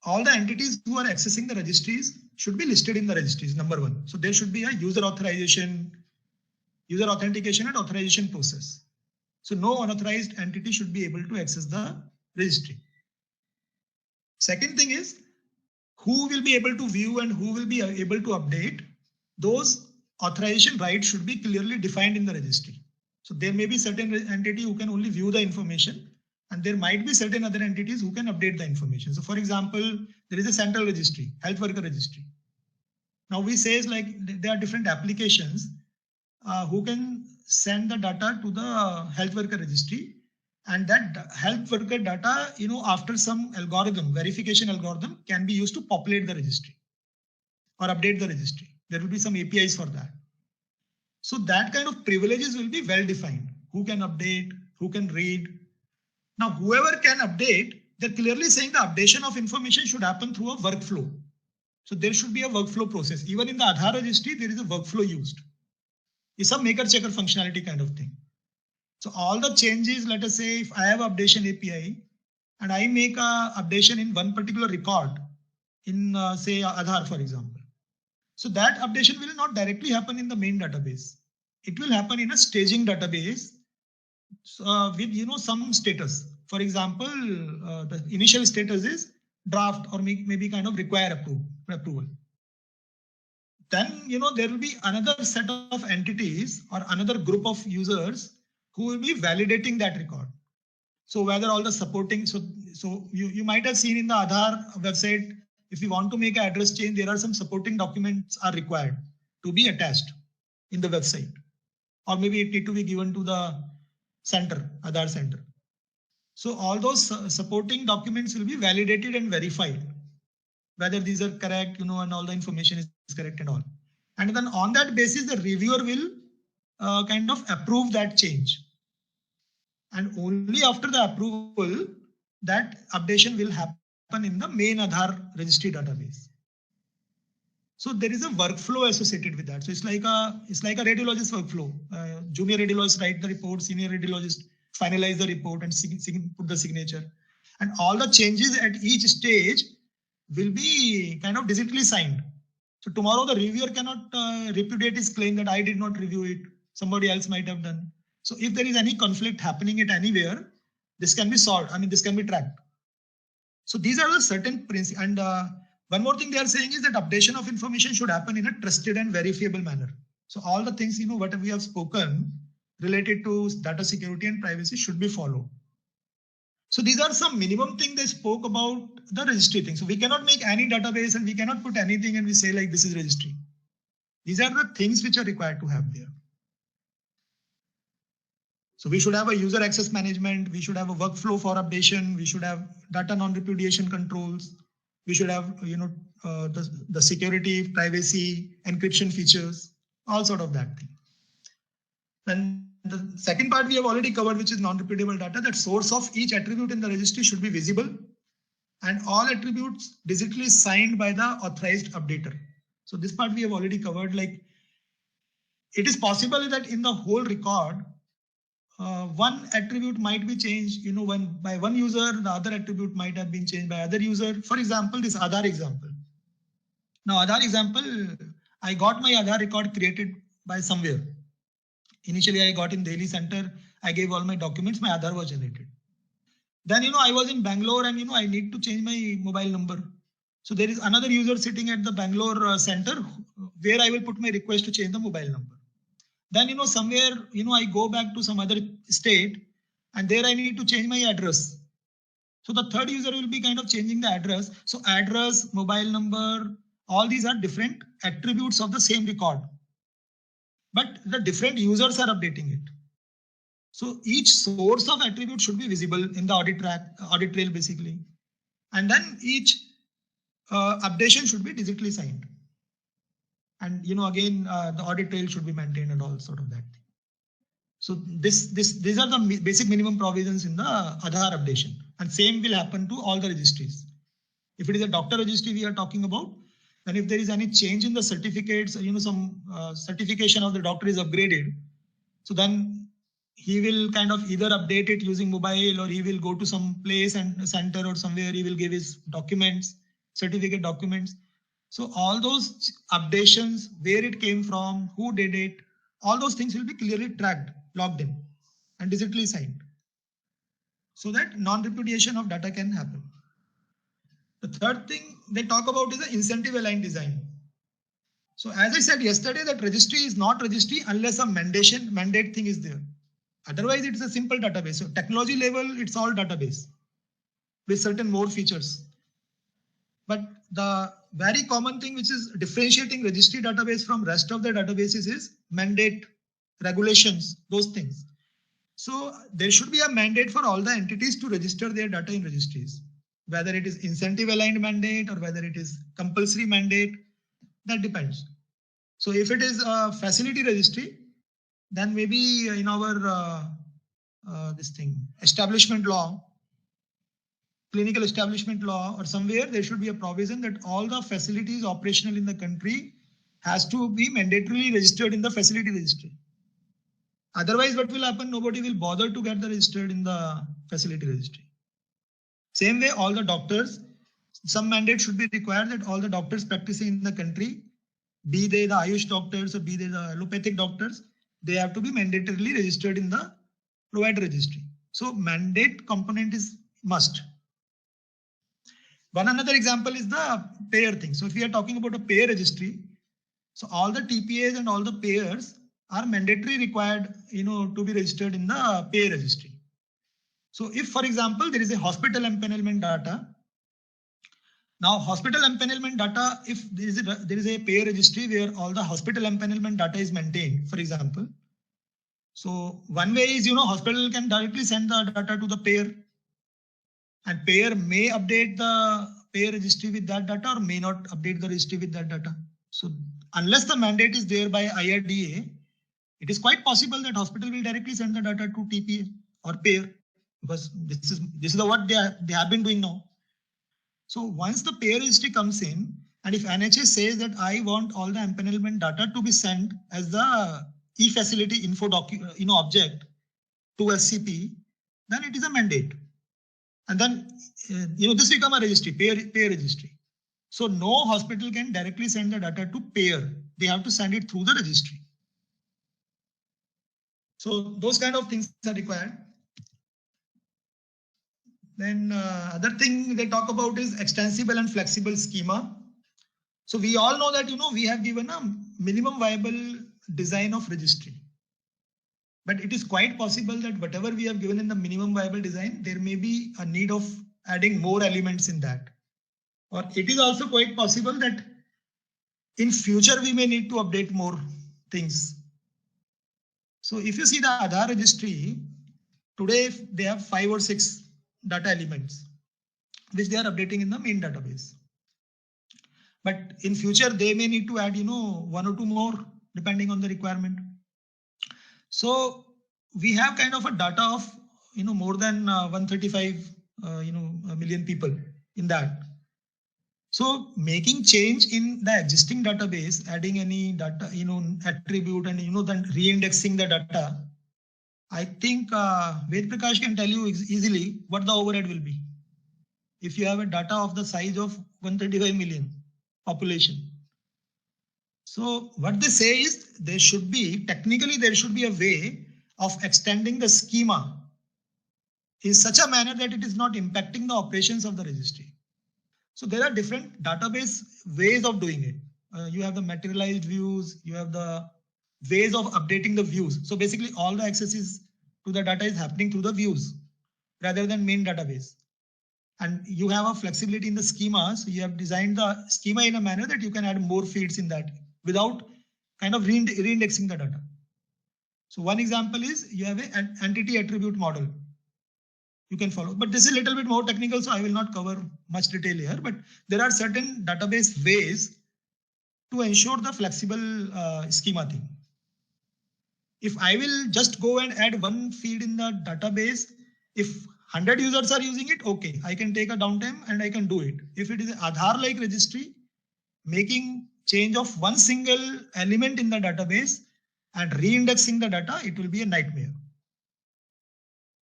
[SPEAKER 1] all the entities who are accessing the registries should be listed in the registries, number one. So there should be a user authorization, user authentication and authorization process. So no unauthorized entity should be able to access the registry. Second thing is who will be able to view and who will be able to update. Those authorization rights should be clearly defined in the registry. So there may be certain entity who can only view the information, and there might be certain other entities who can update the information. So for example, there is a central registry, health worker registry. Now we say there are different applications who can send the data to the health worker registry, and that health worker data, after some algorithm, verification algorithm, can be used to populate the registry or update the registry. There will be some APIs for that. So that kind of privileges will be well defined. Who can update, who can read. Now, whoever can update, they're clearly saying the updation of information should happen through a workflow. So there should be a workflow process. Even in the Aadhaar registry, there is a workflow used. It's a maker checker functionality kind of thing. So all the changes, let us say if I have updation API and I make a updation in one particular record in say Aadhaar, for example. So that updation will not directly happen in the main database. It will happen in a staging database with some status. For example, the initial status is draft or maybe kind of require approval. Then there will be another set of entities or another group of users who will be validating that record. So whether all the supporting, so you might have seen in the Aadhaar website, if you want to make an address change, there are some supporting documents are required to be attached in the website, or maybe it need to be given to the center, Aadhaar center. So all those supporting documents will be validated and verified, whether these are correct, and all the information is correct and all. And then on that basis, the reviewer will kind of approve that change. And only after the approval, that updation will happen in the main Aadhaar registry database. So there is a workflow associated with that. So it's like a radiologist workflow. Junior radiologist write the report, senior radiologist finalize the report and put the signature. And all the changes at each stage will be kind of digitally signed. So tomorrow the reviewer cannot repudiate his claim that I did not review it. Somebody else might have done. So if there is any conflict happening at anywhere, this can be solved. This can be tracked. So these are the certain principles. And one more thing they are saying is that updation of information should happen in a trusted and verifiable manner. So all the things, what we have spoken related to data security and privacy should be followed. So these are some minimum things they spoke about the registry thing. So we cannot make any database and we cannot put anything and we say this is registry. These are the things which are required to have there. So we should have a user access management. We should have a workflow for updation. We should have data non-repudiation controls. We should have, the security, privacy, encryption features, all sort of that thing. And the second part we have already covered, which is non-repudiable data, that source of each attribute in the registry should be visible and all attributes digitally signed by the authorized updater. So this part we have already covered. It is possible that in the whole record, one attribute might be changed, by one user, the other attribute might have been changed by other user. For example, this Aadhaar example. Now, Aadhaar example, I got my Aadhaar record created by somewhere. Initially, I got in Delhi center. I gave all my documents. My Aadhaar was generated. Then, I was in Bangalore and, I need to change my mobile number. So there is another user sitting at the Bangalore center where I will put my request to change the mobile number. Then, somewhere, I go back to some other state and there I need to change my address. So the third user will be kind of changing the address. So address, mobile number, all these are different attributes of the same record, but the different users are updating it. So each source of attribute should be visible in the audit trail basically. And then each updation should be digitally signed. And again, the audit trail should be maintained and all sort of that. So these are the basic minimum provisions in the Aadhaar updation. And same will happen to all the registries. If it is a doctor registry we are talking about, and if there is any change in the certificates, some certification of the doctor is upgraded, so then he will kind of either update it using mobile, or he will go to some place and center or somewhere, he will give his documents, certificate documents. So all those updations, where it came from, who did it, all those things will be clearly tracked, logged in, and digitally signed, so that non-repudiation of data can happen. The third thing they talk about is the incentive aligned design. So as I said yesterday, that registry is not registry unless a mandate thing is there. Otherwise, it's a simple database. So technology level, it's all database with certain more features. But the very common thing which is differentiating registry database from rest of the databases is mandate, regulations, those things. So there should be a mandate for all the entities to register their data in registries, whether it is incentive aligned mandate or whether it is compulsory mandate, that depends. So if it is a facility registry, then maybe in our establishment law, clinical establishment law, or somewhere there should be a provision that all the facilities operational in the country has to be mandatorily registered in the facility registry. Otherwise, what will happen? Nobody will bother to get the registered in the facility registry. Same way, all the doctors, some mandate should be required that all the doctors practicing in the country, be they the Ayush doctors or be they the allopathic doctors, they have to be mandatorily registered in the provider registry. So mandate component is must. One another example is the payer thing. So if we are talking about a payer registry, so all the TPAs and all the payers are mandatory required, to be registered in the payer registry. So if, for example, there is a hospital empanelment data, now hospital empanelment data, if there is a payer registry where all the hospital empanelment data is maintained, for example. So one way is, hospital can directly send the data to the payer, and payer may update the payer registry with that data or may not update the registry with that data. So unless the mandate is there by IRDA, it is quite possible that hospital will directly send the data to TPA or payer, because this is what they have been doing now. So once the payer registry comes in, and if NHS says that I want all the empanelment data to be sent as the e-facility info object to SCP, then it is a mandate. And then, this become a registry, payer registry. So no hospital can directly send the data to payer. They have to send it through the registry. So those kind of things are required. Then other thing they talk about is extensible and flexible schema. So we all know that, we have given a minimum viable design of registry. But it is quite possible that whatever we have given in the minimum viable design, there may be a need of adding more elements in that. Or it is also quite possible that in future we may need to update more things. So if you see the Aadhaar registry, today they have 5 or 6 data elements, which they are updating in the main database. But in future, they may need to add, 1 or 2 more, depending on the requirement. So we have kind of a data of, more than 135, million people in that. So making change in the existing database, adding any data, attribute and, then re-indexing the data, I think Ved Prakash can tell you easily what the overhead will be if you have a data of the size of 135 million population. So what they say is technically there should be a way of extending the schema in such a manner that it is not impacting the operations of the registry. So there are different database ways of doing it. You have the materialized views, you have the ways of updating the views. So basically all the access is to the data is happening through the views rather than main database. And you have a flexibility in the schema. So you have designed the schema in a manner that you can add more feeds in that without kind of re-indexing the data. So one example is you have an entity attribute model. You can follow, but this is a little bit more technical, so I will not cover much detail here. But there are certain database ways to ensure the flexible schema thing. If I will just go and add one feed in the database, if 100 users are using it, okay, I can take a downtime and I can do it. If it is an Aadhaar-like registry, making change of one single element in the database and re-indexing the data, it will be a nightmare.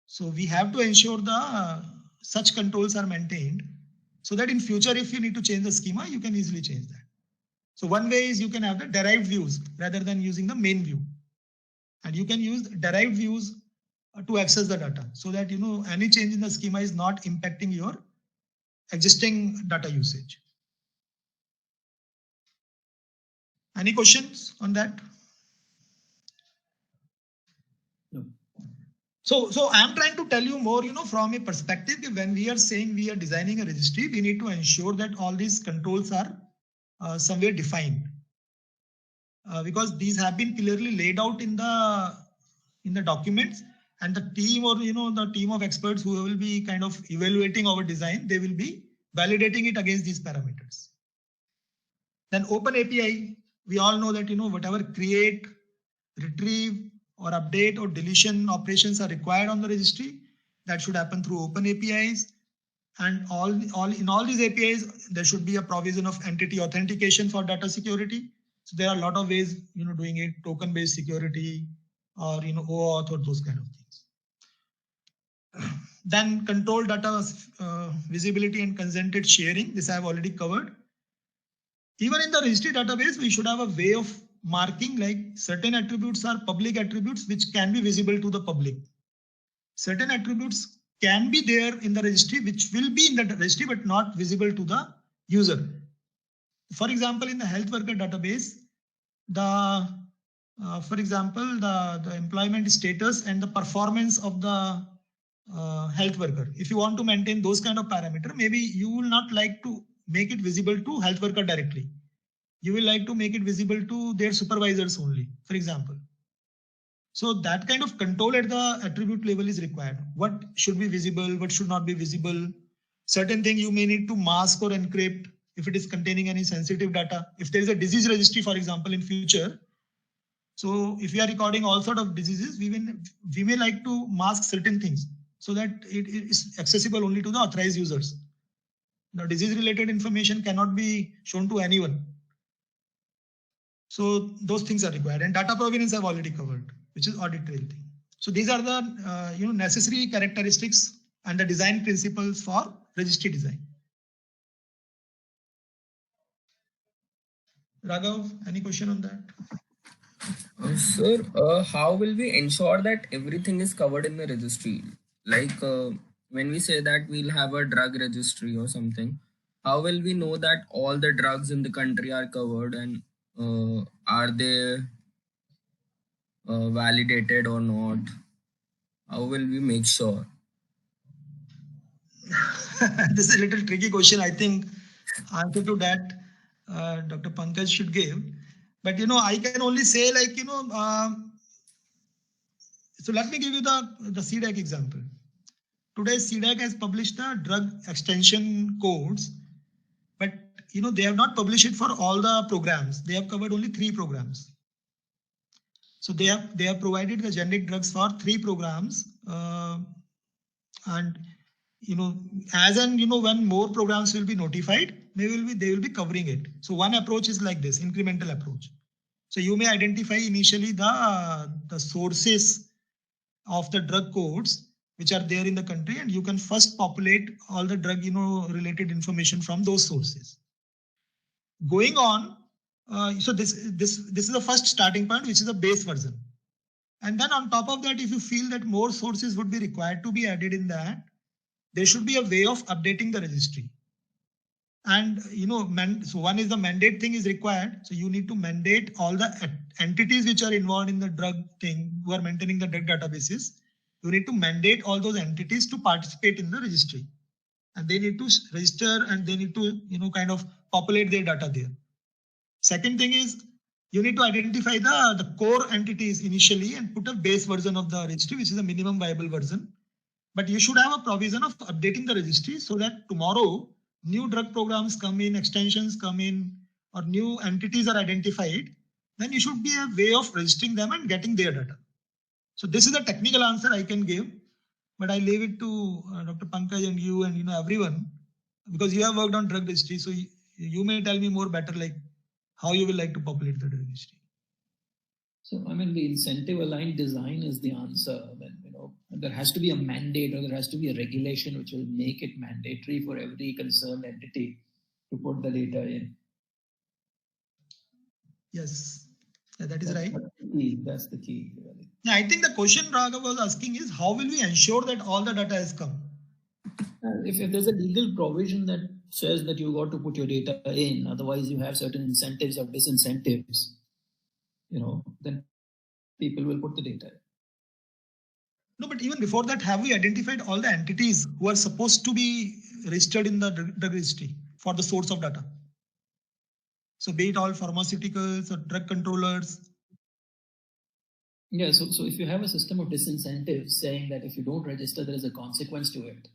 [SPEAKER 1] So we have to ensure the such controls are maintained so that in future, if you need to change the schema, you can easily change that. So one way is you can have the derived views rather than using the main view. And you can use derived views to access the data so that, you know, any change in the schema is not impacting your existing data usage. Any questions on that?
[SPEAKER 2] No.
[SPEAKER 1] So I'm trying to tell you more, you know, from a perspective that when we are saying we are designing a registry, we need to ensure that all these controls are somewhere defined. Because these have been clearly laid out in the documents, and the team, or you know, the team of experts who will be kind of evaluating our design, they will be validating it against these parameters. Then Open API, we all know that, you know, whatever create, retrieve, or update or deletion operations are required on the registry, that should happen through Open APIs. And in all these APIs, there should be a provision of entity authentication for data security. So there are a lot of ways, you know, doing it, token-based security, or, you know, OAuth, or those kind of things. Then control data visibility and consented sharing. This I have already covered. Even in the registry database, we should have a way of marking, like certain attributes are public attributes which can be visible to the public. Certain attributes can be there in the registry which will be in the registry but not visible to the user. For example, in the health worker database, for example, the employment status and the performance of the health worker. If you want to maintain those kind of parameter, maybe you will not like to make it visible to health worker directly. You will like to make it visible to their supervisors only, for example. So that kind of control at the attribute level is required. What should be visible, what should not be visible. Certain thing you may need to mask or encrypt if it is containing any sensitive data. If there is a disease registry, for example, in future. So if we are recording all sort of diseases, we may like to mask certain things so that it is accessible only to the authorized users. The disease related information cannot be shown to anyone. So those things are required, and data provenance I've already covered, which is audit trail thing. So these are the necessary characteristics and the design principles for registry design. Raghav, any question on that?
[SPEAKER 3] Sir, how will we ensure that everything is covered in the registry? Like when we say that we'll have a drug registry or something, how will we know that all the drugs in the country are covered, and are they validated or not? How will we make sure?
[SPEAKER 1] This is a little tricky question. I think answer to that Dr. Pankaj should give. But, you know, I can only say, like, you know, so let me give you the CDAC example. Today, CDAC has published the drug extension codes, but, you know, they have not published it for all the programs. They have covered only 3 programs. So they have provided the generic drugs for 3 programs. And, you know, as and, you know, when more programs will be notified, they will be covering it. So one approach is like this, incremental approach. So you may identify initially the sources of the drug codes which are there in the country, and you can first populate all the drug, you know, related information from those sources. Going on, so this is the first starting point, which is a base version. And then on top of that, if you feel that more sources would be required to be added in that, there should be a way of updating the registry. And, you know, so one is the mandate thing is required. So you need to mandate all the entities which are involved in the drug thing, who are maintaining the drug databases. you need to mandate all those entities to participate in the registry, and they need to register and they need to, kind of populate their data there. Second thing is you need to identify the core entities initially and put a base version of the registry, which is a minimum viable version. But you should have a provision of updating the registry so that tomorrow new drug programs come in, extensions come in, or new entities are identified. Then you should be a way of registering them and getting their data. So this is a technical answer I can give, but I leave it to Dr. Pankaj and you and everyone, because you have worked on drug registry. So you may tell me more better, like how you will like to populate the drug registry.
[SPEAKER 2] So, I mean, the incentive aligned design is the answer. When, there has to be a mandate or there has to be a regulation which will make it mandatory for every concerned entity to put the data in.
[SPEAKER 1] Yes, that is right.
[SPEAKER 2] That's the key. Really.
[SPEAKER 1] Yeah, I think the question Raghav was asking is how will we ensure that all the data has come?
[SPEAKER 2] If there's a legal provision that says that you got to put your data in, otherwise you have certain incentives or disincentives, then people will put the data in.
[SPEAKER 1] No, but even before that, have we identified all the entities who are supposed to be registered in the drug registry for the source of data? So be it all pharmaceuticals or drug controllers.
[SPEAKER 2] Yeah, so if you have a system of disincentives saying that if you don't register, there is a consequence to it,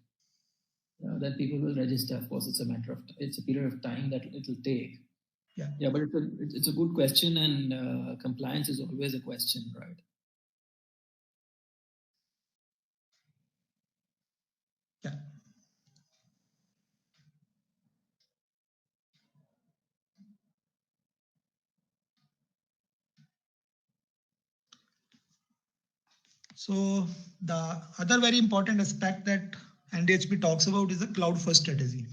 [SPEAKER 2] then people will register. Of course, it's a period of time that it will take. Yeah, but it's a good question, and compliance is always a question, right?
[SPEAKER 1] Yeah. So the other very important aspect that NDHP talks about is the cloud first strategy.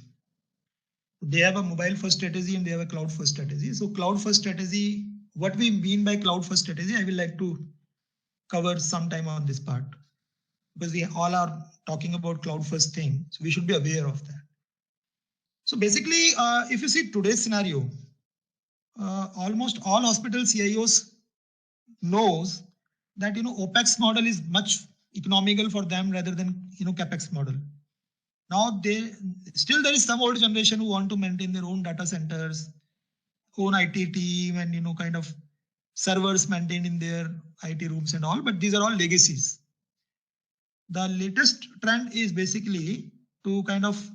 [SPEAKER 1] They have a mobile first strategy and they have a cloud first strategy. So cloud first strategy, what we mean by cloud first strategy, I will like to cover sometime on this part, because we all are talking about cloud first thing. So we should be aware of that. So basically, if you see today's scenario, almost all hospital CIOs knows that, OPEX model is much economical for them rather than, CAPEX model. Now there is some old generation who want to maintain their own data centers, own IT team, and kind of servers maintained in their IT rooms and all, but these are all legacies. The latest trend is basically to kind of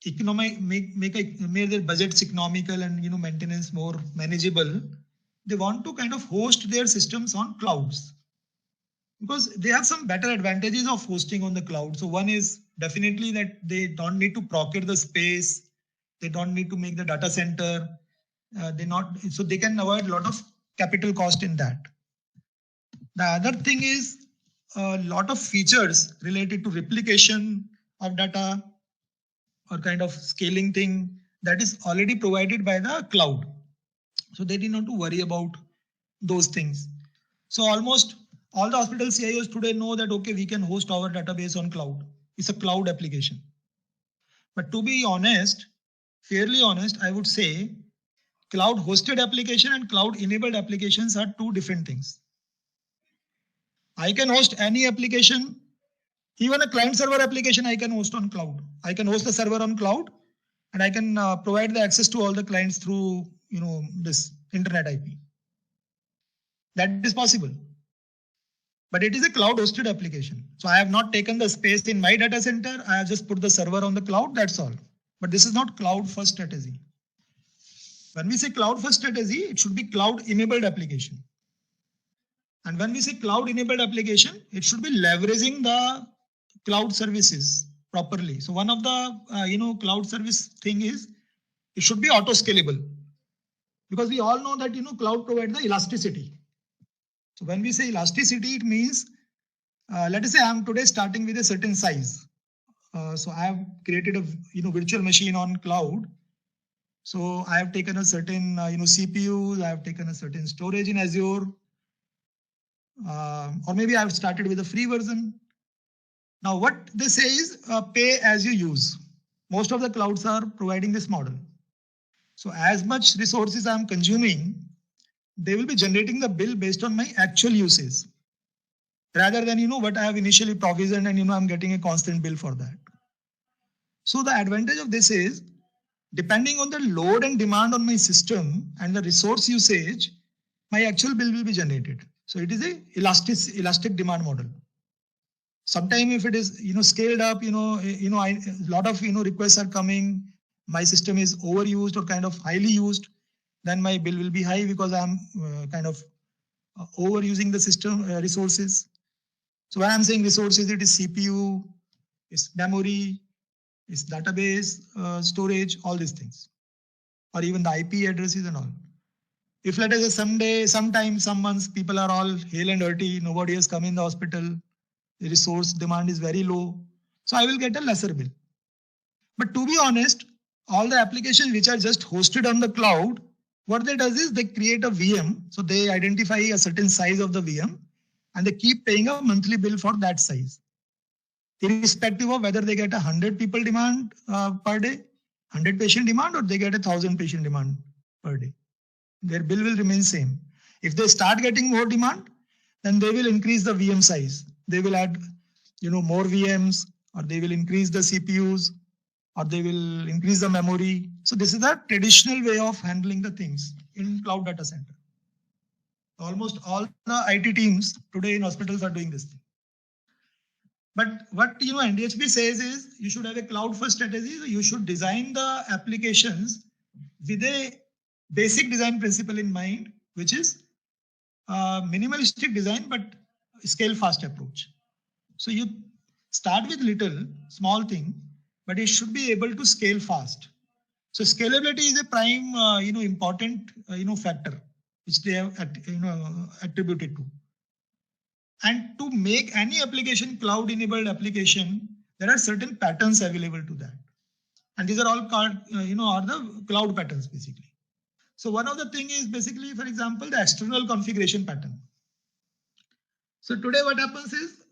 [SPEAKER 1] make their budgets economical and maintenance more manageable. They want to kind of host their systems on clouds, because they have some better advantages of hosting on the cloud. So one is definitely that they don't need to procure the space. They don't need to make the data center. So they can avoid a lot of capital cost in that. The other thing is a lot of features related to replication of data or kind of scaling thing that is already provided by the cloud. So they did not to worry about those things. So almost all the hospital CIOs today know that, okay, we can host our database on cloud. It's a cloud application. But to be honest, fairly honest, I would say cloud hosted application and cloud enabled applications are two different things. I can host any application, even a client server application I can host on cloud. I can host the server on cloud and I can provide the access to all the clients through, this internet IP. That is possible. But it is a cloud hosted application. So I have not taken the space in my data center. I have just put the server on the cloud. That's all. But this is not cloud first strategy. When we say cloud first strategy, it should be cloud enabled application. And when we say cloud enabled application, it should be leveraging the cloud services properly. So one of the, cloud service thing is it should be auto scalable, because we all know that, cloud provides the elasticity. So when we say elasticity, it means, let us say I'm today starting with a certain size. So I have created a, virtual machine on cloud. So I have taken a certain, CPUs, I have taken a certain storage in Azure. Or maybe I've started with a free version. Now what they say is pay as you use. Most of the clouds are providing this model. So as much resources I'm consuming, they will be generating the bill based on my actual uses. rather than, what I have initially provisioned and, I'm getting a constant bill for that. So the advantage of this is, depending on the load and demand on my system and the resource usage, my actual bill will be generated. So it is a elastic demand model. Sometimes if it is, scaled up, a lot of, requests are coming, my system is overused or kind of highly used, then my bill will be high because I'm kind of overusing the system resources. So when I'm saying resources, it is CPU, it's memory, it's database, storage, all these things, or even the IP addresses and all. If let us say sometime, some months, people are all hale and hearty, nobody has come in the hospital, the resource demand is very low, so I will get a lesser bill. But to be honest, all the applications which are just hosted on the cloud, what they does is they create a VM. So they identify a certain size of the VM and they keep paying a monthly bill for that size, irrespective of whether they get 100 people demand per day, 100 patient demand, or they get 1,000 patient demand per day. Their bill will remain same. If they start getting more demand, then they will increase the VM size. They will add, more VMs, or they will increase the CPUs, or they will increase the memory. So this is the traditional way of handling the things in cloud data center. Almost all the IT teams today in hospitals are doing this thing. But what NDHB says is you should have a cloud first strategy. You should design the applications with a basic design principle in mind, which is minimalistic design, but scale fast approach. So you start with little small thing, but it should be able to scale fast. So scalability is a prime, important, factor which they have, attributed to. And to make any application cloud enabled application, there are certain patterns available to that. And these are all called, are the cloud patterns basically. So one of the thing is basically, for example, the external configuration pattern. So today what happens is,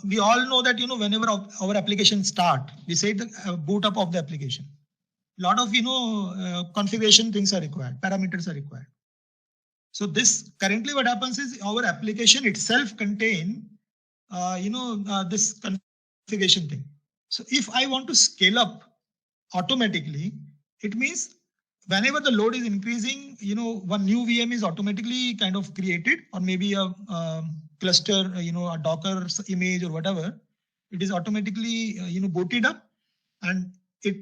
[SPEAKER 1] we all know that, whenever our application start, we say the boot up of the application. A lot of, configuration things are required, parameters are required. So this currently what happens is our application itself contain, this configuration thing. So if I want to scale up automatically, it means whenever the load is increasing, one new VM is automatically kind of created, or maybe a cluster, a Docker image or whatever, it is automatically, booted up, and it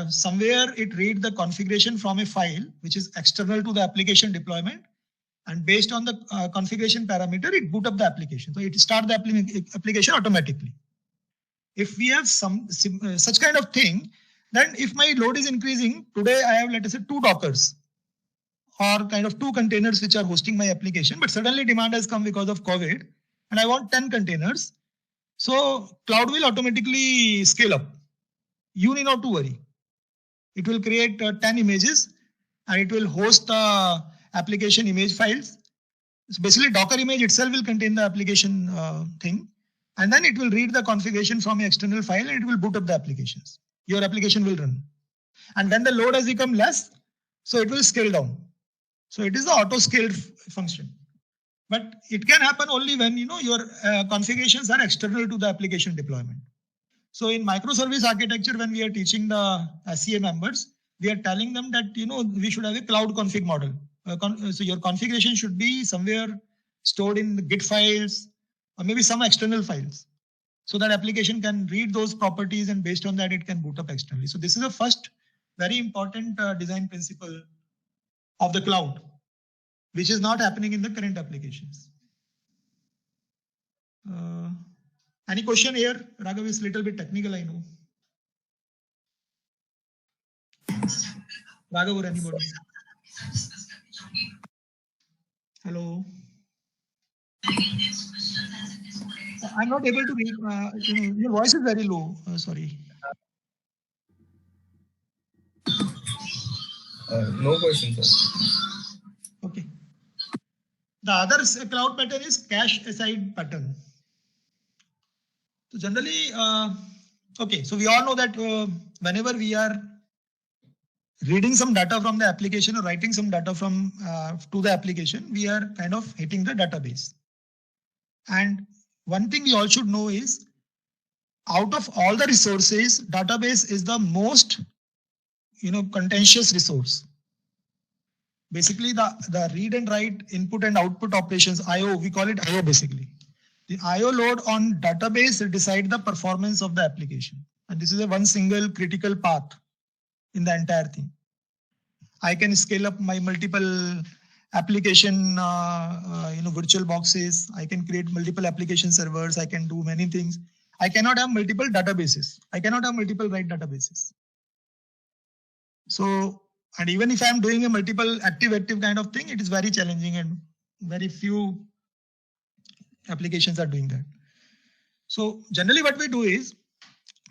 [SPEAKER 1] somewhere it read the configuration from a file which is external to the application deployment, and based on the configuration parameter, it boot up the application. So it start the application automatically. If we have some such kind of thing, then if my load is increasing, today I have, let us say, 2 Dockers or kind of 2 containers which are hosting my application, but suddenly demand has come because of COVID and I want 10 containers. So cloud will automatically scale up. You need not to worry. It will create 10 images and it will host the application image files. So basically Docker image itself will contain the application thing, and then it will read the configuration from an external file and it will boot up the applications. Your application will run. And when the load has become less, so it will scale down. So it is the auto scaled function. But it can happen only when your configurations are external to the application deployment. So in microservice architecture, when we are teaching the SCA members, we are telling them that we should have a cloud config model. So your configuration should be somewhere stored in the Git files or maybe some external files, so that application can read those properties and based on that it can boot up externally. So this is the first very important design principle of the cloud, which is not happening in the current applications. Any question here? Raghav is a little bit technical, I know. Raghav or anybody? Hello. I'm not able to read. Your voice is very low. Sorry.
[SPEAKER 3] No question, sir.
[SPEAKER 1] Okay. The other cloud pattern is cache aside pattern. So generally, okay, so we all know that whenever we are reading some data from the application or writing some data from to the application, we are kind of hitting the database. And one thing we all should know is, out of all the resources, database is the most, contentious resource. Basically, the read and write, input and output operations, I/O, we call it I/O basically. The I/O load on database decide the performance of the application. And this is a one single critical path in the entire thing. I can scale up my multiple application, virtual boxes. I can create multiple application servers. I can do many things. I cannot have multiple databases. I cannot have multiple write databases. So, and even if I'm doing a multiple active kind of thing, it is very challenging and very few applications are doing that. So generally what we do is,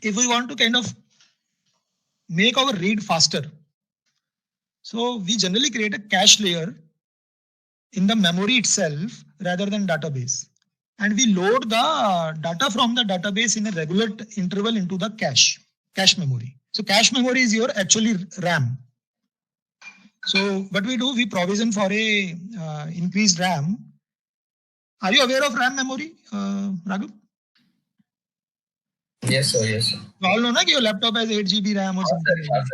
[SPEAKER 1] if we want to kind of make our read faster, so we generally create a cache layer in the memory itself rather than database. And we load the data from the database in a regular interval into the cache memory. So cache memory is your actually RAM. So what we do, we provision for a increased RAM. Are you aware of RAM memory, Raghu?
[SPEAKER 3] Yes, sir. Yes, sir.
[SPEAKER 1] You all know that your laptop has 8 GB RAM or something like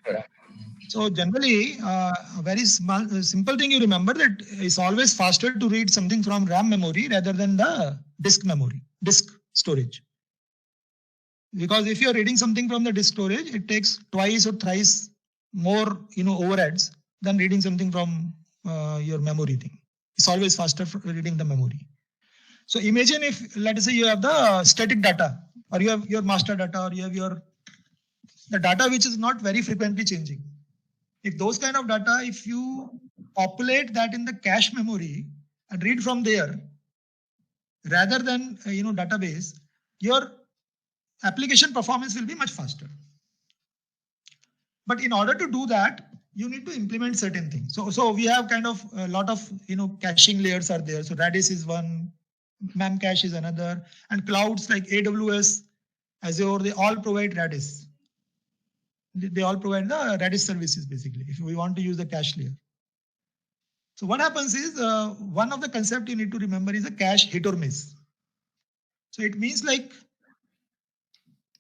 [SPEAKER 1] that. So generally, a very simple thing you remember that it's always faster to read something from RAM memory rather than the disk memory, disk storage. Because if you're reading something from the disk storage, it takes twice or thrice more, overheads than reading something from your memory thing. It's always faster for reading the memory. So imagine if, let us say, you have the static data, or you have your master data, or you have the data which is not very frequently changing. If those kind of data, if you populate that in the cache memory and read from there, rather than database, your application performance will be much faster. But in order to do that, you need to implement certain things. So we have kind of a lot of caching layers are there. So Redis is one, Memcache is another, and clouds like AWS, Azure, they all provide Redis. They all provide the Redis services basically, if we want to use the cache layer. So what happens is, one of the concepts you need to remember is a cache hit or miss. So it means like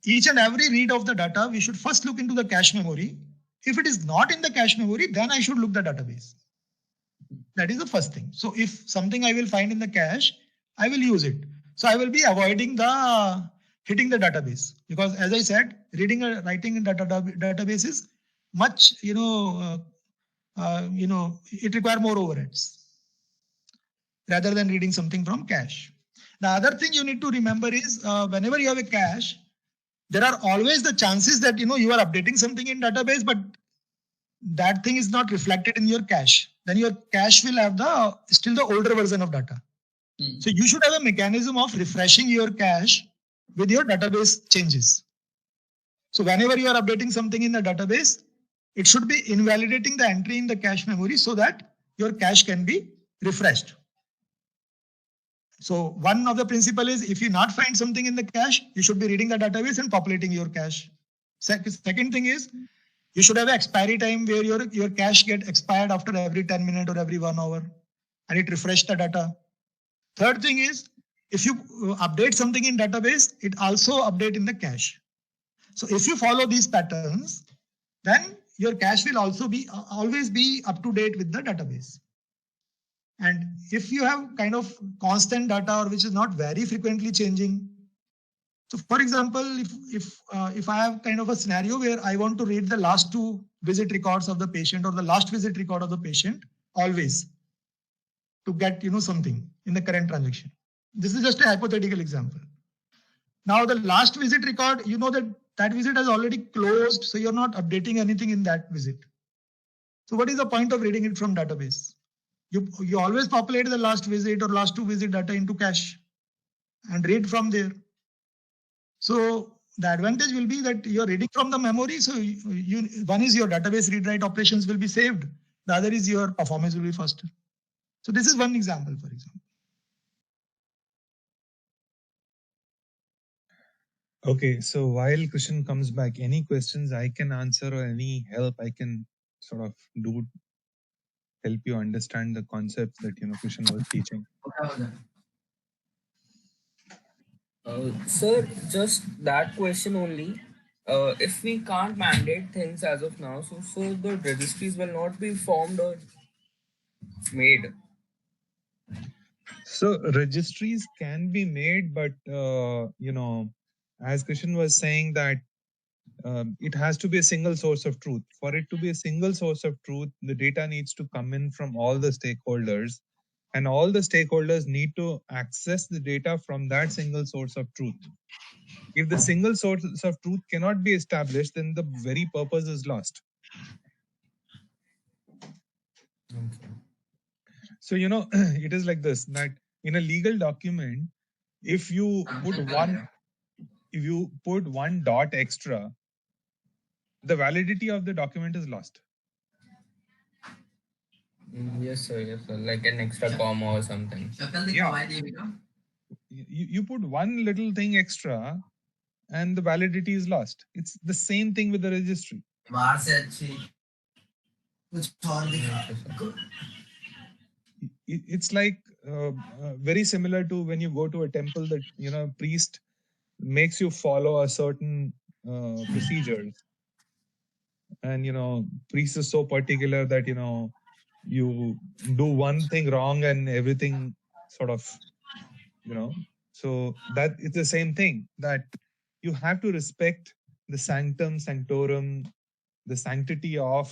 [SPEAKER 1] each and every read of the data, we should first look into the cache memory. If it is not in the cache memory, then I should look the database. That is the first thing. So if something I will find in the cache, I will use it. So I will be avoiding the hitting the database, because as I said, reading and writing in database is much, it requires more overheads rather than reading something from cache. The other thing you need to remember is, whenever you have a cache, there are always the chances that you are updating something in database, but that thing is not reflected in your cache. Then your cache will have still the older version of data. So you should have a mechanism of refreshing your cache with your database changes. So whenever you are updating something in the database, it should be invalidating the entry in the cache memory so that your cache can be refreshed. So one of the principle is, if you not find something in the cache, you should be reading the database and populating your cache. Second thing is, you should have an expiry time where your cache get expired after every 10 minutes or every 1 hour, and it refresh the data. Third thing is, if you update something in database, it also update in the cache. So if you follow these patterns, then your cache will also be always be up to date with the database. And if you have kind of constant data, or which is not very frequently changing. So for example, if I have kind of a scenario where I want to read the last 2 visit records of the patient, or the last visit record of the patient always, to get something in the current transaction. This is just a hypothetical example. Now the last visit record, that visit has already closed, so you're not updating anything in that visit. So what is the point of reading it from database? You always populate the last visit or last 2 visit data into cache and read from there. So the advantage will be that you're reading from the memory. So one is your database read write operations will be saved. The other is your performance will be faster. So this is one example, for example.
[SPEAKER 4] Okay, so while Krishan comes back, any questions I can answer or any help I can sort of do, help you understand the concepts that Krishan was teaching?
[SPEAKER 3] Sir, just that question only. If we can't mandate things as of now, so the registries will not be formed or made.
[SPEAKER 4] So registries can be made, but as Krishan was saying that it has to be a single source of truth. For it to be a single source of truth, the data needs to come in from all the stakeholders, and all the stakeholders need to access the data from that single source of truth. If the single source of truth cannot be established, then the very purpose is lost.
[SPEAKER 3] Okay.
[SPEAKER 4] So, it is like this, that in a legal document, if you put one dot extra, the validity of the document is lost.
[SPEAKER 3] Yes, sir. Yes, sir. Like an extra comma or something.
[SPEAKER 4] Yeah. You put one little thing extra and the validity is lost. It's the same thing with the registry. It's like very similar to when you go to a temple that priest makes you follow a certain procedures, and priest is so particular that you do one thing wrong and everything sort of so that it's the same thing, that you have to respect the sanctum sanctorum, the sanctity of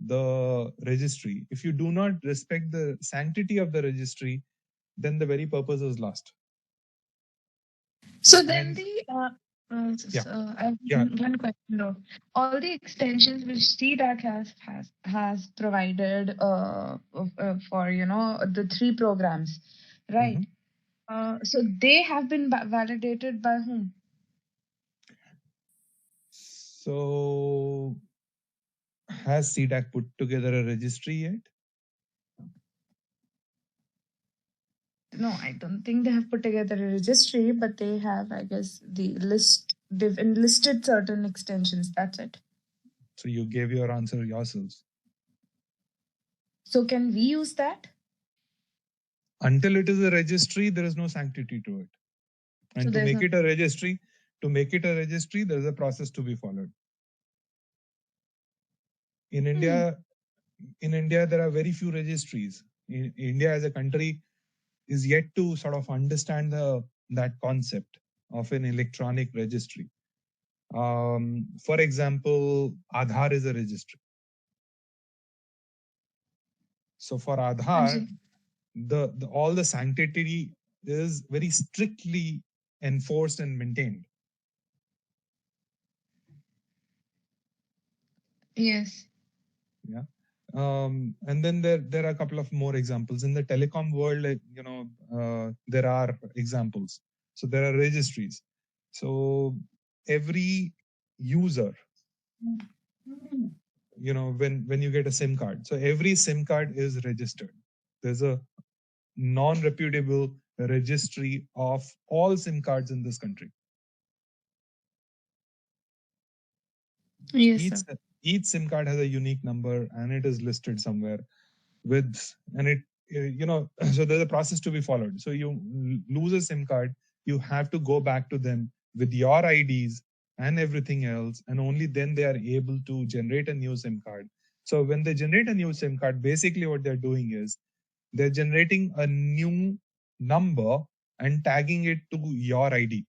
[SPEAKER 4] the registry. If you do not respect the sanctity of the registry, then the very purpose is lost.
[SPEAKER 5] So then
[SPEAKER 4] Yeah.
[SPEAKER 5] I have one question though. All the extensions which CDAC has provided for the 3 programs, right? So they have been validated by whom?
[SPEAKER 4] So has CDAC put together a registry yet?
[SPEAKER 5] No, I don't think they have put together a registry, but they have, I guess, they've enlisted certain extensions. That's it.
[SPEAKER 4] So you gave your answer yourselves.
[SPEAKER 5] So can we use that?
[SPEAKER 4] Until it is a registry, there is no sanctity to it. And
[SPEAKER 5] So
[SPEAKER 4] to make it a registry, there is a process to be followed. In India, there are very few registries. India as a country is yet to sort of understand that concept of an electronic registry. For example, Aadhaar is a registry. So for Aadhaar, all the sanctity is very strictly enforced and maintained.
[SPEAKER 5] Yes.
[SPEAKER 4] Yeah. And then there are a couple of more examples in the telecom world. There are examples. So there are registries. So every user, when you get a SIM card, so every SIM card is registered. There's a non-reputable registry of all SIM cards in this country.
[SPEAKER 5] Yes,
[SPEAKER 4] each SIM card has a unique number and it is listed somewhere so there's a process to be followed. So you lose a SIM card, you have to go back to them with your IDs and everything else, and only then they are able to generate a new SIM card. So when they generate a new SIM card, basically what they're doing is they're generating a new number and tagging it to your ID.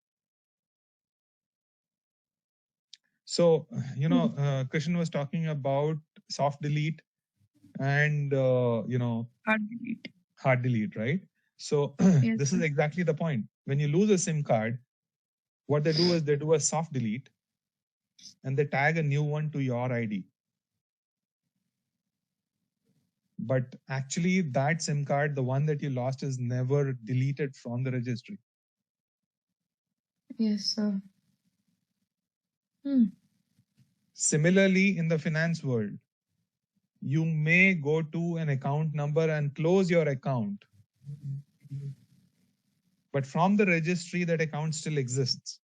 [SPEAKER 4] So, Krishan was talking about soft delete and, hard delete, right? So
[SPEAKER 5] Yes,
[SPEAKER 4] this is exactly the point. When you lose a SIM card, what they do is they do a soft delete and they tag a new one to your ID. But actually that SIM card, the one that you lost, is never deleted from the registry.
[SPEAKER 5] Yes, sir.
[SPEAKER 4] Similarly, in the finance world, you may go to an account number and close your account. But from the registry, that account still exists.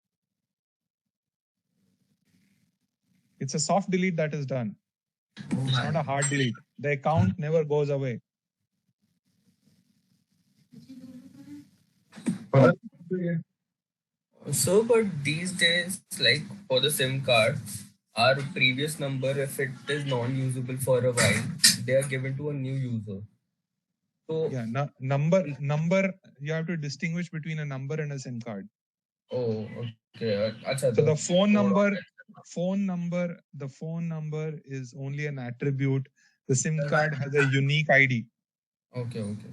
[SPEAKER 4] It's a soft delete that is done. It's not a hard delete. The account never goes away.
[SPEAKER 3] So, but these days, like for the SIM card, our previous number, if it is non-usable for a while, they are given to a new user. So,
[SPEAKER 4] Yeah, number. You have to distinguish between a number and a SIM card.
[SPEAKER 3] oh, okay. Acha,
[SPEAKER 4] So the phone
[SPEAKER 3] code of
[SPEAKER 4] the phone number is only an attribute. The SIM card has a unique ID.
[SPEAKER 3] it. Okay, okay.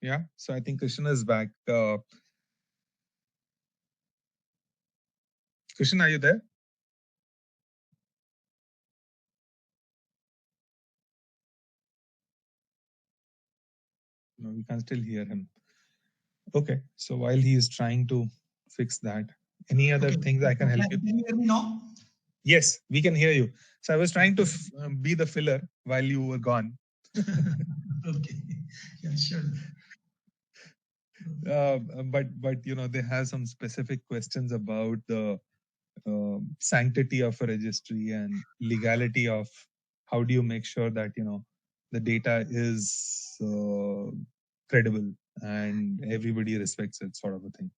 [SPEAKER 4] Yeah. So I think Krishna is back. Krishna, are you there? No, we can still hear him. Okay. So while he is trying to fix that, any other things I can help you?
[SPEAKER 1] Can you hear me now?
[SPEAKER 4] Yes, we can hear you. So I was trying to be the filler while you were gone.
[SPEAKER 1] Okay. Yeah, sure.
[SPEAKER 4] But you know, they have some specific questions about the sanctity of a registry and legality of how do you make sure that you know the data is credible and everybody respects it, sort of a thing.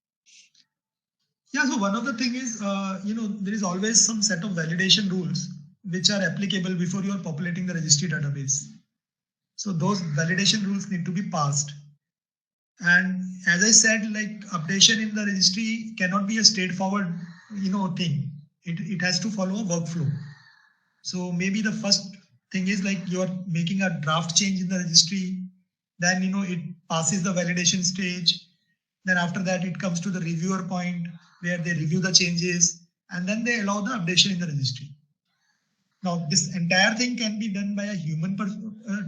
[SPEAKER 1] Yeah, so one of the thing is, there is always some set of validation rules which are applicable before you are populating the registry database. So those validation rules need to be passed. And as I said, like updation in the registry cannot be a straightforward, thing. It has to follow a workflow. So maybe the first thing is like you're making a draft change in the registry, then it passes the validation stage. Then after that, it comes to the reviewer point where they review the changes and then they allow the updation in the registry. Now, this entire thing can be done by a human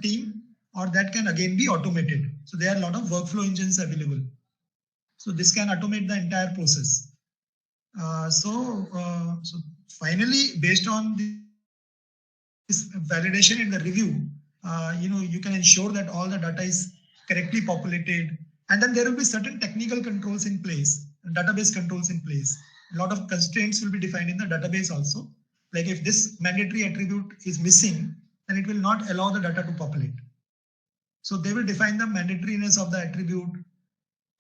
[SPEAKER 1] team, or that can again be automated. So there are a lot of workflow engines available. So this can automate the entire process. So finally, based on this validation and the review, you can ensure that all the data is correctly populated, and then there will be certain technical controls in place, database controls in place. A lot of constraints will be defined in the database also. Like if this mandatory attribute is missing, then it will not allow the data to populate. So they will define the mandatoriness of the attribute,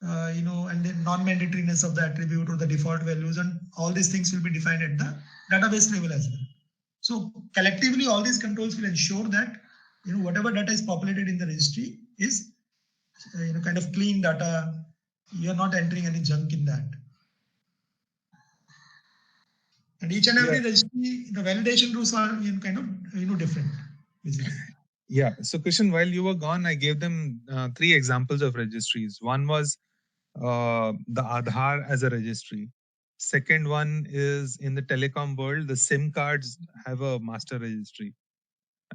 [SPEAKER 1] and the non-mandatoriness of the attribute or the default values, and all these things will be defined at the database level as well. So collectively, all these controls will ensure that whatever data is populated in the registry is kind of clean data. You're not entering any junk in that. And each and every registry, the validation rules are kind of different, basically.
[SPEAKER 4] Yeah. So Krishan, while you were gone, I gave them 3 examples of registries. One was the Aadhaar as a registry. Second one is in the telecom world, the SIM cards have a master registry.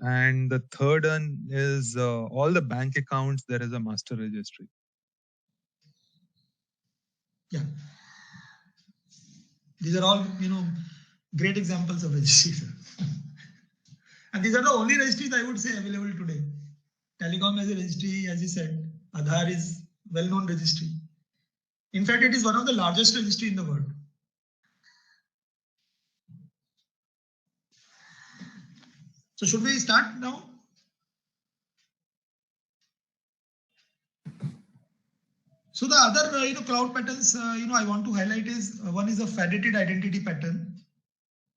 [SPEAKER 4] And the third one is all the bank accounts, there is a master registry.
[SPEAKER 1] Yeah. These are all, great examples of registries. And these are the only registries I would say available today. Telecom as a registry, as you said, Aadhaar is well-known registry. In fact, it is one of the largest registry in the world. So should we start now? So the other cloud patterns I want to highlight is one is a federated identity pattern,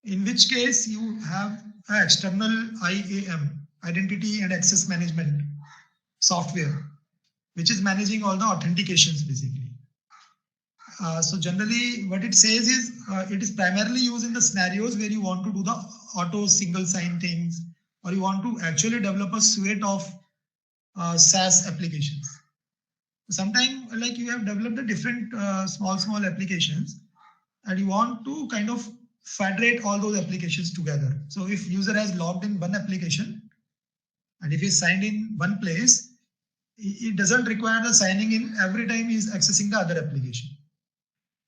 [SPEAKER 1] in which case you have an external IAM, identity and access management software, which is managing all the authentications basically. So generally what it says is it is primarily used in the scenarios where you want to do the auto single sign things, or you want to actually develop a suite of SaaS applications. Sometimes like you have developed the different small applications and you want to kind of federate all those applications together. So if user has logged in one application and if he's signed in one place, it doesn't require the signing in every time he's accessing the other application.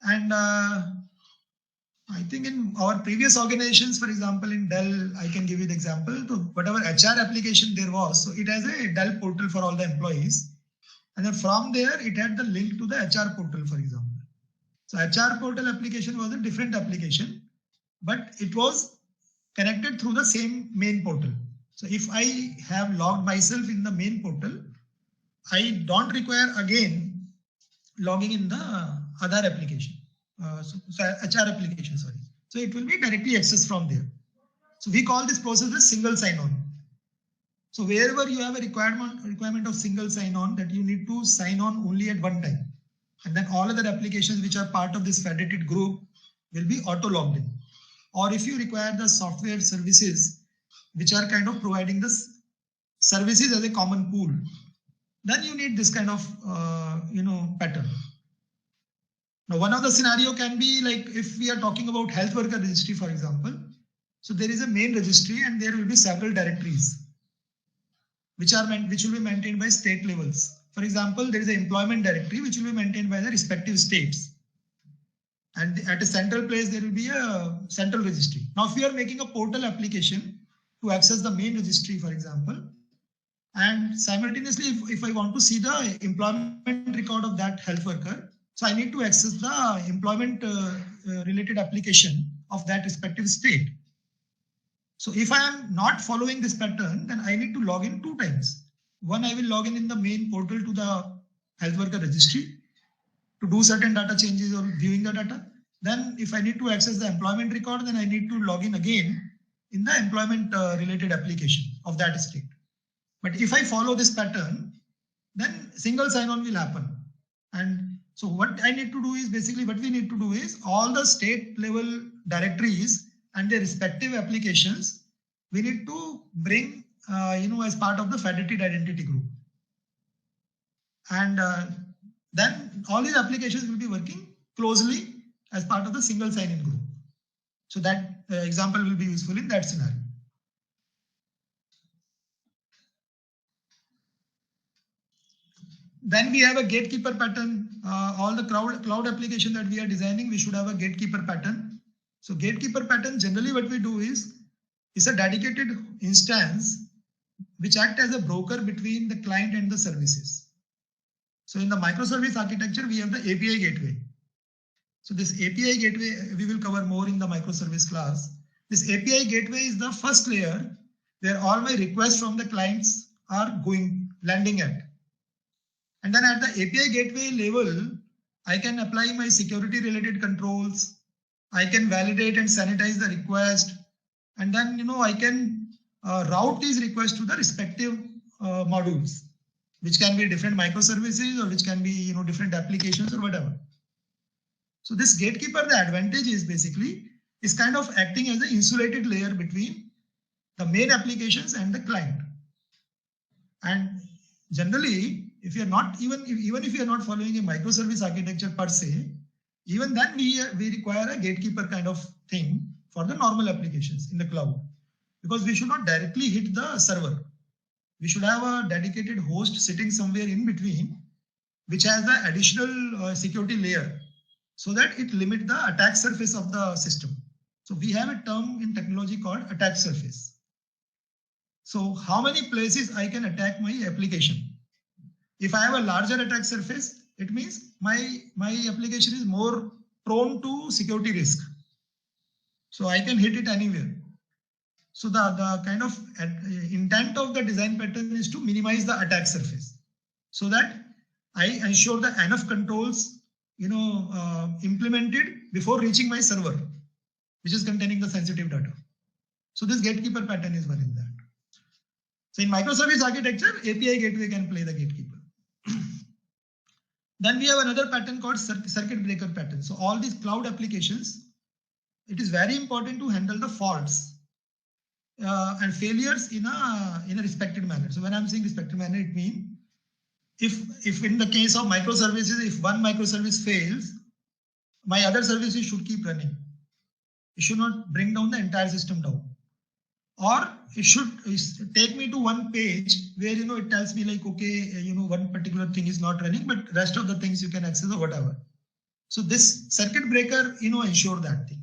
[SPEAKER 1] And I think in our previous organizations, for example, in Dell, I can give you the example. So whatever HR application there was, so it has a Dell portal for all the employees. And then from there, it had the link to the HR portal, for example. So HR portal application was a different application, but it was connected through the same main portal. So if I have logged myself in the main portal, I don't require again logging in the other application, so HR application, sorry. So it will be directly accessed from there. So we call this process as single sign-on. So wherever you have a requirement of single sign-on, that you need to sign on only at one time, and then all other applications which are part of this federated group will be auto logged in. Or if you require the software services which are kind of providing this services as a common pool, then you need this kind of pattern. Now, one of the scenario can be like if we are talking about health worker registry, for example. So there is a main registry and there will be several directories which will be maintained by state levels. For example, there is an employment directory which will be maintained by the respective states. And at a central place, there will be a central registry. Now, if we are making a portal application to access the main registry, for example, and simultaneously, if I want to see the employment record of that health worker, so I need to access the employment related application of that respective state. So if I am not following this pattern, then I need to log in 2 times. One, I will log in the main portal to the health worker registry to do certain data changes or viewing the data. Then if I need to access the employment record, then I need to log in again in the employment related application of that state. But if I follow this pattern, then single sign-on will happen. And so what I need to do is basically what we need to do is all the state level directories and their respective applications, we need to bring, as part of the federated identity group. And then all these applications will be working closely as part of the single sign-in group. So that example will be useful in that scenario. Then we have a gatekeeper pattern. All the cloud application that we are designing, we should have a gatekeeper pattern. So gatekeeper pattern, generally what we do is a dedicated instance which acts as a broker between the client and the services. So in the microservice architecture, we have the API gateway. So this API gateway, we will cover more in the microservice class. This API gateway is the first layer where all my requests from the clients are landing at. And then at the API gateway level, I can apply my security related controls. I can validate and sanitize the request. And then, I can route these requests to the respective modules, which can be different microservices or which can be, different applications or whatever. So this gatekeeper, the advantage is basically is kind of acting as an insulated layer between the main applications and the client. And generally, if you are not even if you are not following a microservice architecture per se, even then we require a gatekeeper kind of thing for the normal applications in the cloud, because we should not directly hit the server. We should have a dedicated host sitting somewhere in between, which has the additional security layer so that it limits the attack surface of the system. So we have a term in technology called attack surface. So how many places I can attack my application? If I have a larger attack surface, it means my application is more prone to security risk. So I can hit it anywhere. So the kind of intent of the design pattern is to minimize the attack surface so that I ensure the enough controls, implemented before reaching my server, which is containing the sensitive data. So this gatekeeper pattern is one in that. So in microservice architecture, API gateway can play the gatekeeper. Then we have another pattern called circuit breaker pattern. So all these cloud applications, it is very important to handle the faults and failures in a respected manner. So when I'm saying respected manner, it means if in the case of microservices, if one microservice fails, my other services should keep running. It should not bring down the entire system down. Or it should take me to one page where, it tells me like, okay, one particular thing is not running, but rest of the things you can access or whatever. So this circuit breaker, ensure that thing.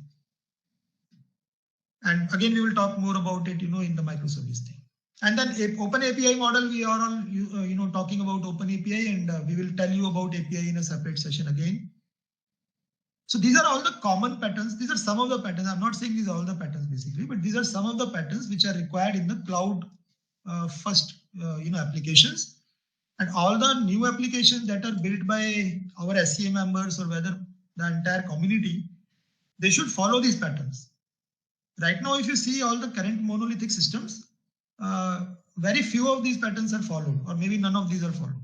[SPEAKER 1] And again, we will talk more about it, in the microservice thing. And then Open API model, we are all, talking about Open API, and we will tell you about API in a separate session again. So these are all the common patterns. These are some of the patterns. I'm not saying these are all the patterns basically, but these are some of the patterns which are required in the cloud first, applications. And all the new applications that are built by our SCA members or whether the entire community, they should follow these patterns. Right now, if you see all the current monolithic systems, very few of these patterns are followed, or maybe none of these are followed.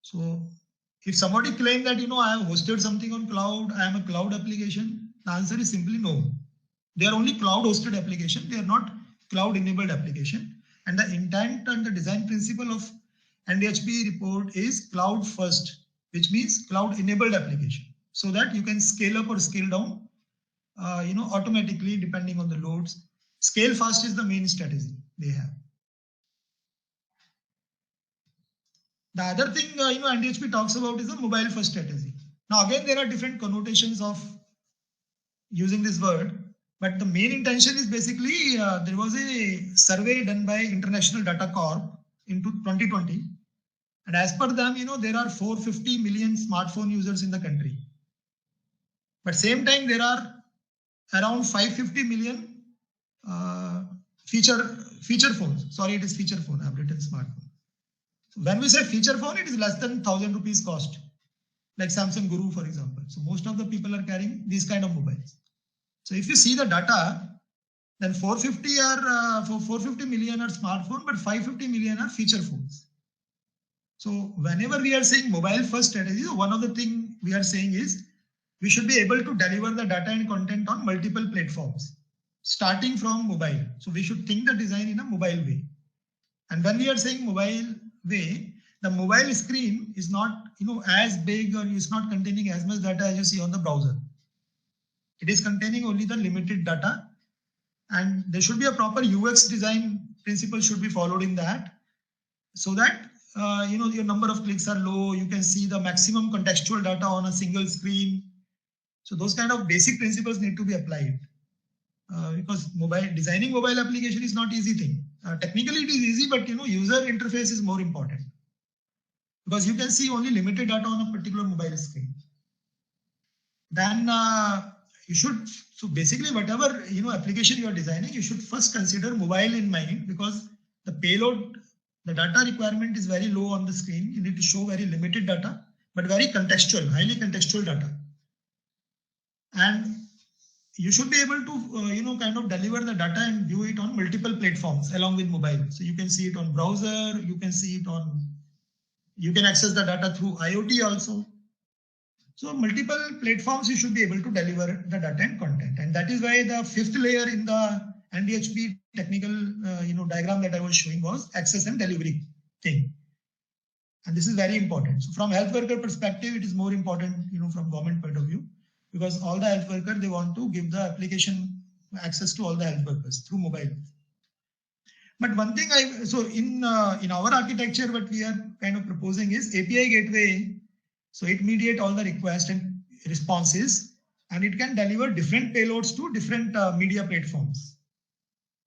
[SPEAKER 1] So if somebody claims that, I have hosted something on cloud, I am a cloud application, the answer is simply no. They are only cloud hosted application. They are not cloud enabled application. And the intent and the design principle of NDHP report is cloud first, which means cloud enabled application, so that you can scale up or scale down, automatically depending on the loads. Scale fast is the main strategy they have. The other thing, NDHP talks about is the mobile first strategy. Now, again, there are different connotations of using this word, but the main intention is basically there was a survey done by International Data Corp in 2020. And as per them, there are 450 million smartphone users in the country. But same time, there are around 550 million feature phones. Sorry, it is feature phone. I've written smartphone. When we say feature phone, it is less than 1,000 rupees cost, like Samsung Guru, for example. So most of the people are carrying these kind of mobiles. So if you see the data, then 450 million are smartphone, but 550 million are feature phones. So whenever we are saying mobile first strategy, one of the things we are saying is we should be able to deliver the data and content on multiple platforms, starting from mobile. So we should think the design in a mobile way. And when we are saying mobile way, the mobile screen is not as big, or is not containing as much data as you see on the browser. It is containing only the limited data, and there should be a proper UX design principle should be followed in that, so that your number of clicks are low, you can see the maximum contextual data on a single screen. So those kind of basic principles need to be applied, because designing mobile application is not easy thing. Technically it is easy, but user interface is more important, because you can see only limited data on a particular mobile screen. Then so basically whatever application you are designing, you should first consider mobile in mind, because the payload, the data requirement is very low on the screen. You need to show very limited data, but very contextual, highly contextual data. And you should be able to, kind of deliver the data and view it on multiple platforms along with mobile. So you can see it on browser, you can access the data through IoT also. So multiple platforms you should be able to deliver the data and content. And that is why the fifth layer in the NDHP technical diagram that I was showing was access and delivery thing. And this is very important. So from health worker perspective, it is more important, from government point of view, because all the health workers, they want to give the application access to all the health workers through mobile. But one thing in our architecture, what we are kind of proposing is API gateway. So it mediates all the requests and responses, and it can deliver different payloads to different media platforms.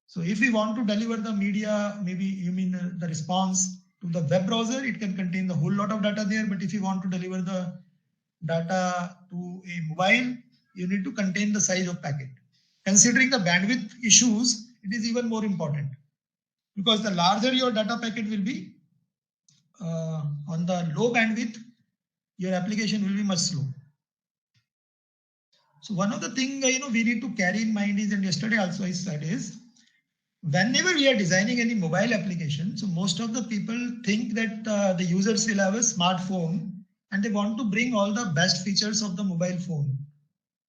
[SPEAKER 1] So if we want to deliver the media, maybe you mean the response to the web browser, it can contain the whole lot of data there. But if you want to deliver the data to a mobile, you need to contain the size of packet. Considering the bandwidth issues, it is even more important, because the larger your data packet will be, on the low bandwidth, your application will be much slow. So one of the things we need to carry in mind is, and yesterday also I said, is whenever we are designing any mobile application, so most of the people think that the users will have a smartphone and they want to bring all the best features of the mobile phone.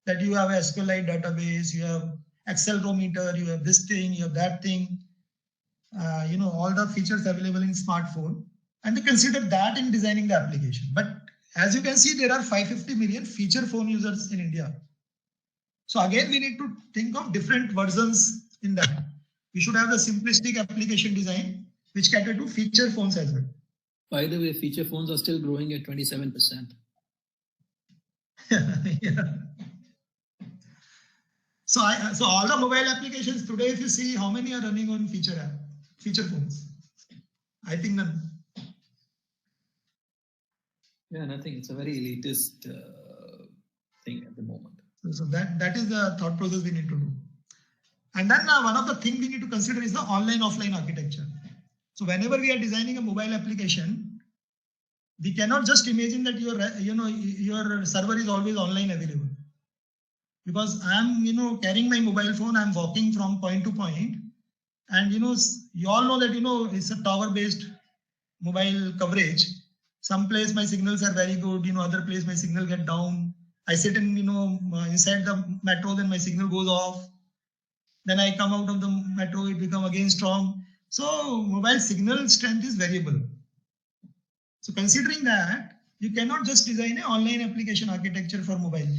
[SPEAKER 1] That you have a SQLite database, you have accelerometer, you have this thing, you have that thing, all the features available in smartphone, and they consider that in designing the application. But as you can see, there are 550 million feature phone users in India. So again, we need to think of different versions in that. We should have the simplistic application design, which cater to feature phones as well.
[SPEAKER 2] By the way, feature phones are still growing at 27%.
[SPEAKER 1] Yeah. So all the mobile applications today, if you see how many are running on feature phones, I think none.
[SPEAKER 2] Yeah, nothing. It's a very elitist thing at the moment.
[SPEAKER 1] So that is the thought process we need to do. And then one of the things we need to consider is the online-offline architecture. So whenever we are designing a mobile application, we cannot just imagine that your server is always online available. Because I'm carrying my mobile phone, I'm walking from point to point, and you all know that it's a tower based mobile coverage. Some place my signals are very good, other place my signal get down. I sit in inside the metro, then my signal goes off. Then I come out of the metro, it become again strong. So mobile signal strength is variable. So considering that, you cannot just design an online application architecture for mobile.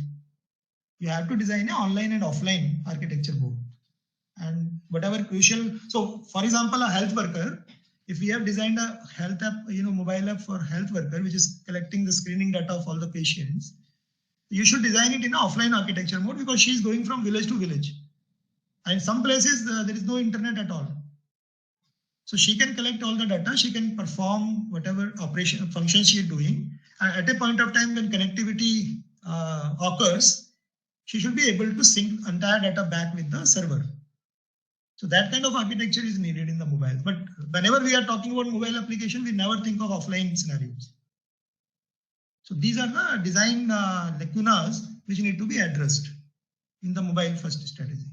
[SPEAKER 1] You have to design an online and offline architecture both. And whatever crucial, so for example, a health worker, if we have designed a health app, mobile app for health worker, which is collecting the screening data of all the patients, you should design it in an offline architecture mode because she is going from village to village. And in some places, there is no internet at all. So she can collect all the data, she can perform whatever operation function she is doing. And at a point of time when connectivity occurs, she should be able to sync entire data back with the server. So that kind of architecture is needed in the mobile. But whenever we are talking about mobile application, we never think of offline scenarios. So these are the design lacunas which need to be addressed in the mobile first strategy.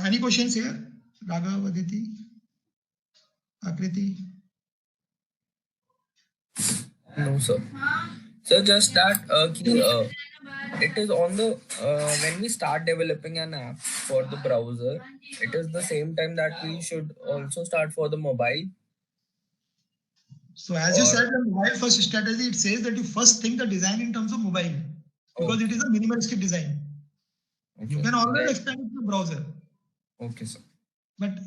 [SPEAKER 1] Any questions here? Raghav, Aditi, Akriti?
[SPEAKER 3] No, sir. So just that it is on the when we start developing an app for the browser, it is the same time that we should also start for the mobile.
[SPEAKER 1] So as you said, the mobile first strategy, it says that you first think the design in terms of mobile because it is a minimalistic design. Okay. You can always expand it to the browser.
[SPEAKER 3] Okay, sir.
[SPEAKER 1] But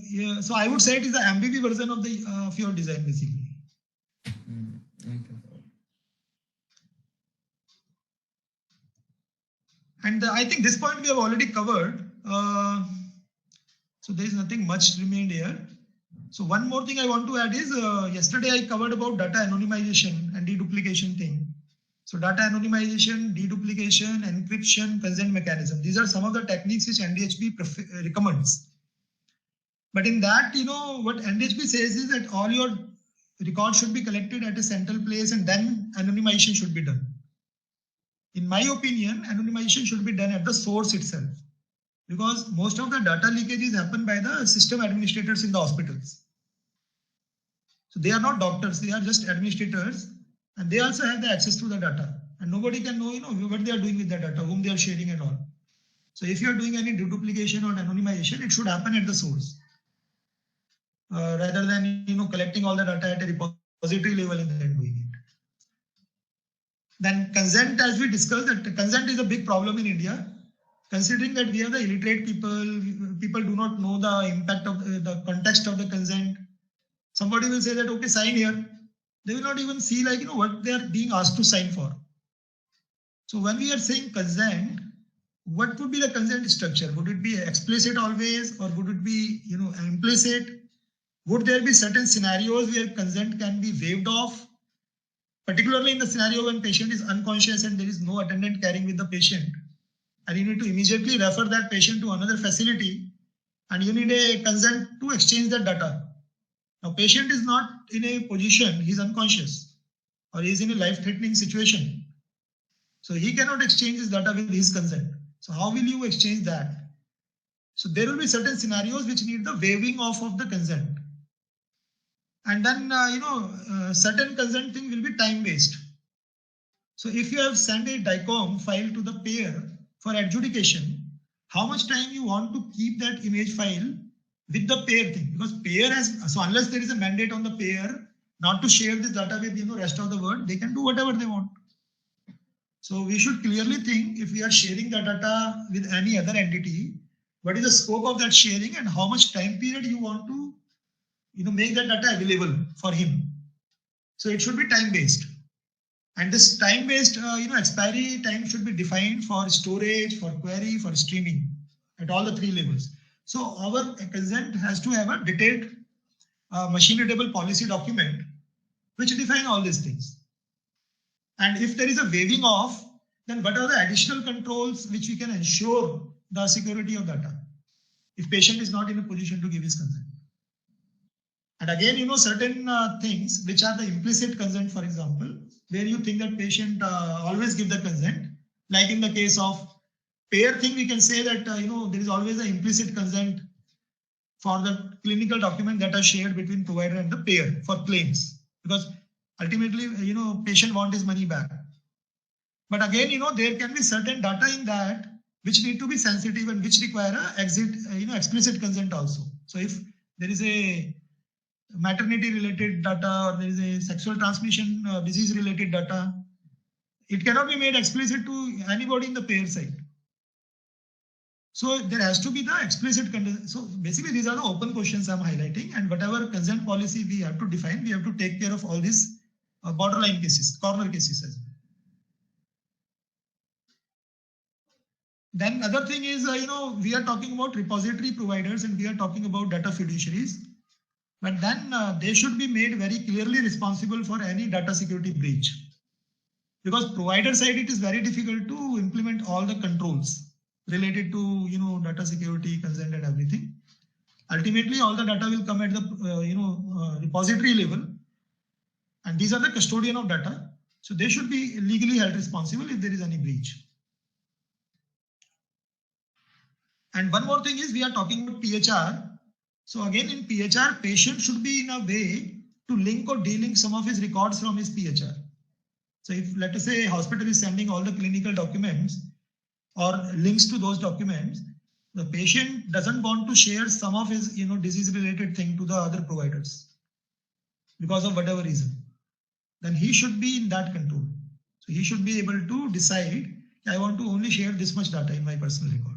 [SPEAKER 1] so I would say it is the MVB version of the of your design basically.
[SPEAKER 3] Okay.
[SPEAKER 1] And I think this point we have already covered. So there is nothing much remained here. So one more thing I want to add is yesterday I covered about data anonymization and deduplication thing. So data anonymization, deduplication, encryption, consent mechanism. These are some of the techniques which NDHB recommends. But in that, what NDHB says is that all your records should be collected at a central place and then anonymization should be done. In my opinion, anonymization should be done at the source itself because most of the data leakages happen by the system administrators in the hospitals. So they are not doctors, they are just administrators and they also have the access to the data and nobody can know, what they are doing with the data, whom they are sharing and all. So if you are doing any deduplication or anonymization, it should happen at the source. Rather than collecting all the data at a repository level and then doing it. Then consent, as we discussed, that consent is a big problem in India. Considering that we have the illiterate people do not know the impact of the context of the consent. Somebody will say that, okay, sign here. They will not even see what they are being asked to sign for. So when we are saying consent, what would be the consent structure? Would it be explicit always or would it be implicit? Would there be certain scenarios where consent can be waived off? Particularly in the scenario when patient is unconscious and there is no attendant caring with the patient. And you need to immediately refer that patient to another facility and you need a consent to exchange that data. Now patient is not in a position, he's unconscious or he's in a life-threatening situation. So he cannot exchange his data with his consent. So how will you exchange that? So there will be certain scenarios which need the waiving off of the consent. And then, certain consenting will be time-based. So if you have sent a DICOM file to the payer for adjudication, how much time you want to keep that image file with the payer thing? Because payer has, so unless there is a mandate on the payer not to share this data with, rest of the world, they can do whatever they want. So we should clearly think if we are sharing the data with any other entity, what is the scope of that sharing and how much time period you want to make that data available for him. So it should be time-based. And this time-based, expiry time should be defined for storage, for query, for streaming at all the three levels. So our consent has to have a detailed machine-readable policy document which define all these things. And if there is a waiving off, then what are the additional controls which we can ensure the security of data if patient is not in a position to give his consent? And again, certain things which are the implicit consent, for example, where you think that patient always give the consent, like in the case of payer thing, we can say that, there is always an implicit consent for the clinical document that are shared between provider and the payer for claims, because ultimately, patient want his money back. But again, there can be certain data in that which need to be sensitive and which require a explicit consent also. So if there is a maternity related data or there is a sexual transmission disease related data, it cannot be made explicit to anybody in the payer side. So there has to be the explicit consent. So basically these are the open questions I'm highlighting, and whatever consent policy we have to define, we have to take care of all these borderline cases, corner cases as well. Then other thing is, we are talking about repository providers and we are talking about data fiduciaries, but then they should be made very clearly responsible for any data security breach. Because provider side, it is very difficult to implement all the controls related to, data security, consent and everything. Ultimately, all the data will come at the, repository level. And these are the custodian of data. So they should be legally held responsible if there is any breach. And one more thing is, we are talking about PHR. So again, in PHR, patient should be in a way to link or delink some of his records from his PHR. So if, let us say, a hospital is sending all the clinical documents or links to those documents, the patient doesn't want to share some of his, disease related thing to the other providers because of whatever reason. Then he should be in that control. So he should be able to decide, I want to only share this much data in my personal record.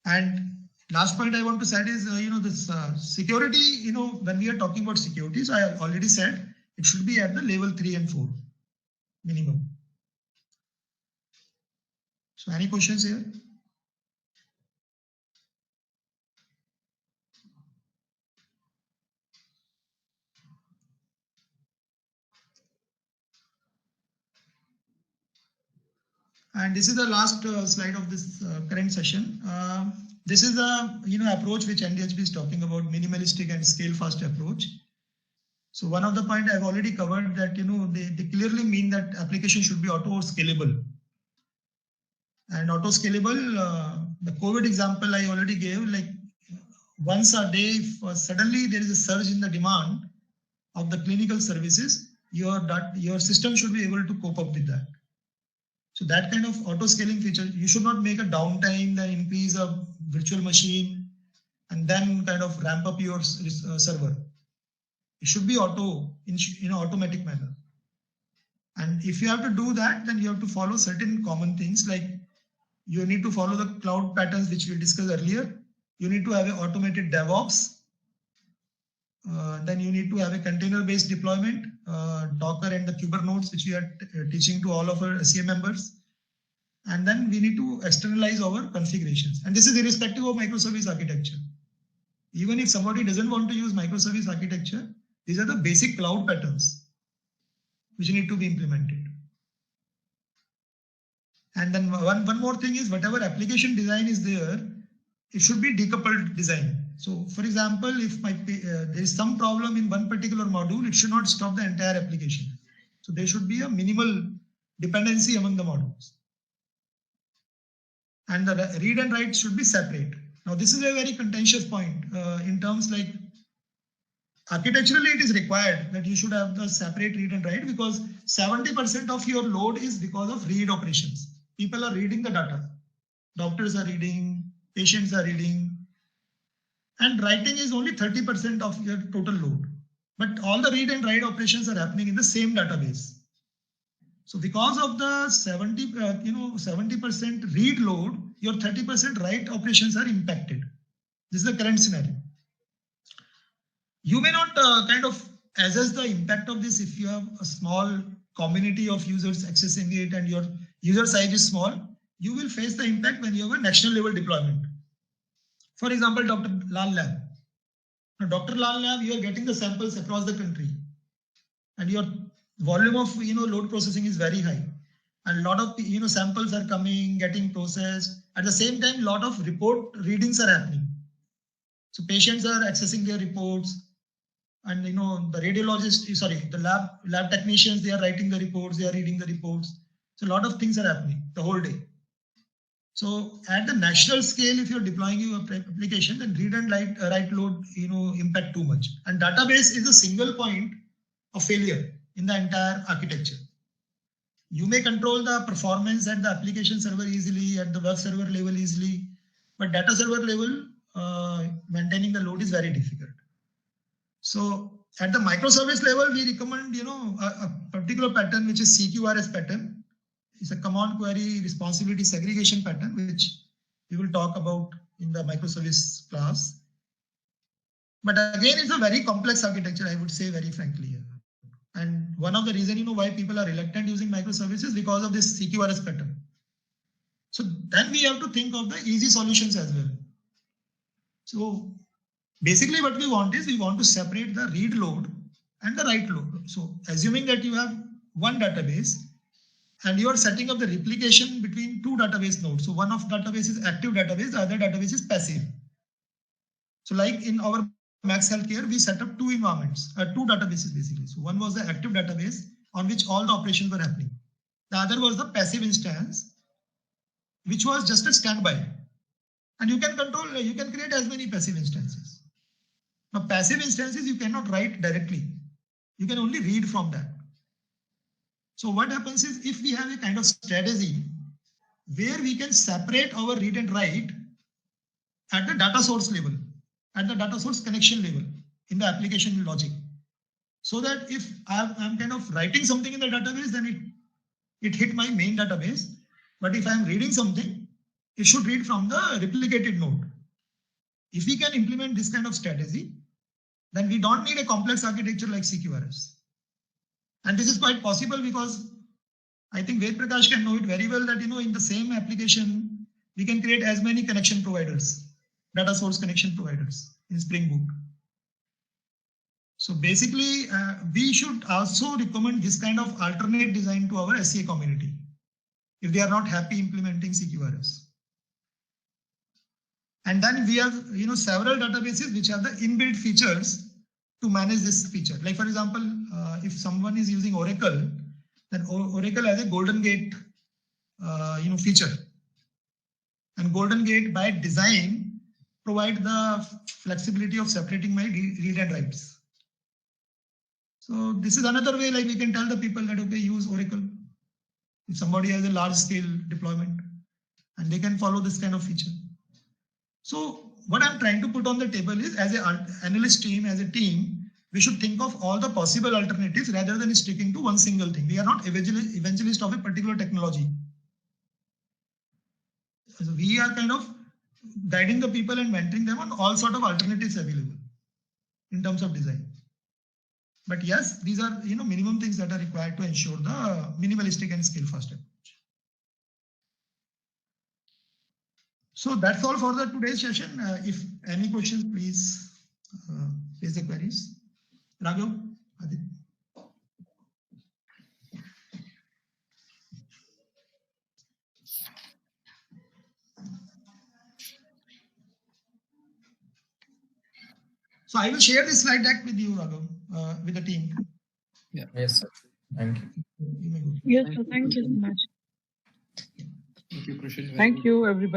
[SPEAKER 1] And last point I want to say is, this security, when we are talking about security, so I have already said it should be at the level 3 and 4 minimum. So any questions here? And this is the last slide of this current session. This is the approach which NDHB is talking about, minimalistic and scale fast approach. So one of the point I've already covered that they clearly mean that application should be auto scalable. And auto scalable, the COVID example I already gave, like once a day, if suddenly there is a surge in the demand of the clinical services, your system should be able to cope up with that. So that kind of auto scaling feature, you should not make a downtime, then increase a virtual machine, and then kind of ramp up your server. It should be auto in automatic manner. And if you have to do that, then you have to follow certain common things, like you need to follow the cloud patterns which we discussed earlier. You need to have an automated DevOps. Then you need to have a container-based deployment, Docker and the Kubernetes, which we are teaching to all of our SCA members. And then we need to externalize our configurations. And this is irrespective of microservice architecture. Even if somebody doesn't want to use microservice architecture, these are the basic cloud patterns which need to be implemented. And then one more thing is, whatever application design is there, it should be decoupled design. So for example, if there is some problem in one particular module, it should not stop the entire application. So there should be a minimal dependency among the modules. And the read and write should be separate. Now this is a very contentious point in terms like architecturally it is required that you should have the separate read and write, because 70% of your load is because of read operations. People are reading the data. Doctors are reading, patients are reading, and writing is only 30% of your total load. But all the read and write operations are happening in the same database. So because of the 70% read load, your 30% write operations are impacted. This is the current scenario. You may not kind of assess the impact of this if you have a small community of users accessing it and your user size is small. You will face the impact when you have a national level deployment. For example, Dr. Lal Lab. Now, Dr. Lal Lab, you are getting the samples across the country, and your volume of load processing is very high, and a lot of samples are coming, getting processed. At the same time, a lot of report readings are happening. So patients are accessing their reports, and the radiologist, the lab technicians, they are writing the reports, they are reading the reports. So a lot of things are happening the whole day. So at the national scale, if you're deploying your application, then read and write load, impact too much. And database is a single point of failure in the entire architecture. You may control the performance at the application server easily, at the web server level easily, but data server level, maintaining the load is very difficult. So at the microservice level, we recommend, a particular pattern, which is CQRS pattern. It's a command query responsibility segregation pattern, which we will talk about in the microservice class. But again, it's a very complex architecture, I would say very frankly. And one of the reasons, why people are reluctant using microservices because of this CQRS pattern. So then we have to think of the easy solutions as well. So basically what we want is we want to separate the read load and the write load. So assuming that you have one database and you are setting up the replication between two database nodes. So one of database is active database, the other database is passive. So like in our Max Healthcare, we set up two environments, two databases basically. So one was the active database on which all the operations were happening. The other was the passive instance, which was just a standby. And you can create as many passive instances. Now passive instances, you cannot write directly. You can only read from that. So what happens is if we have a kind of strategy where we can separate our read and write at the data source level, at the data source connection level in the application logic. So that if I'm kind of writing something in the database, then it hit my main database. But if I'm reading something, it should read from the replicated node. If we can implement this kind of strategy, then we don't need a complex architecture like CQRS. And this is quite possible because I think Ved Prakash can know it very well that, in the same application, we can create as many connection providers, data source connection providers in Spring Boot. So basically, we should also recommend this kind of alternate design to our SCA community if they are not happy implementing CQRS. And then we have, several databases which have the inbuilt features to manage this feature. Like for example, if someone is using Oracle, then Oracle has a Golden Gate, feature. And Golden Gate by design provide the flexibility of separating my read and writes. So this is another way, like we can tell the people that, okay, use Oracle. If somebody has a large scale deployment and they can follow this kind of feature. So what I'm trying to put on the table is as an analyst team, as a team, we should think of all the possible alternatives rather than sticking to one single thing. We are not evangelists of a particular technology. So we are kind of guiding the people and mentoring them on all sort of alternatives available in terms of design. But yes, these are minimum things that are required to ensure the minimalistic and scale fast approach. So that's all for the today's session. If any questions, please raise the queries. Raghav, Adit. So I will share this slide deck with you, Raghav, with the team.
[SPEAKER 2] Yeah.
[SPEAKER 3] Yes, sir. Thank you.
[SPEAKER 5] Yes, sir. Thank you so much.
[SPEAKER 2] Thank you, Krishnan.
[SPEAKER 6] Thank you, everybody.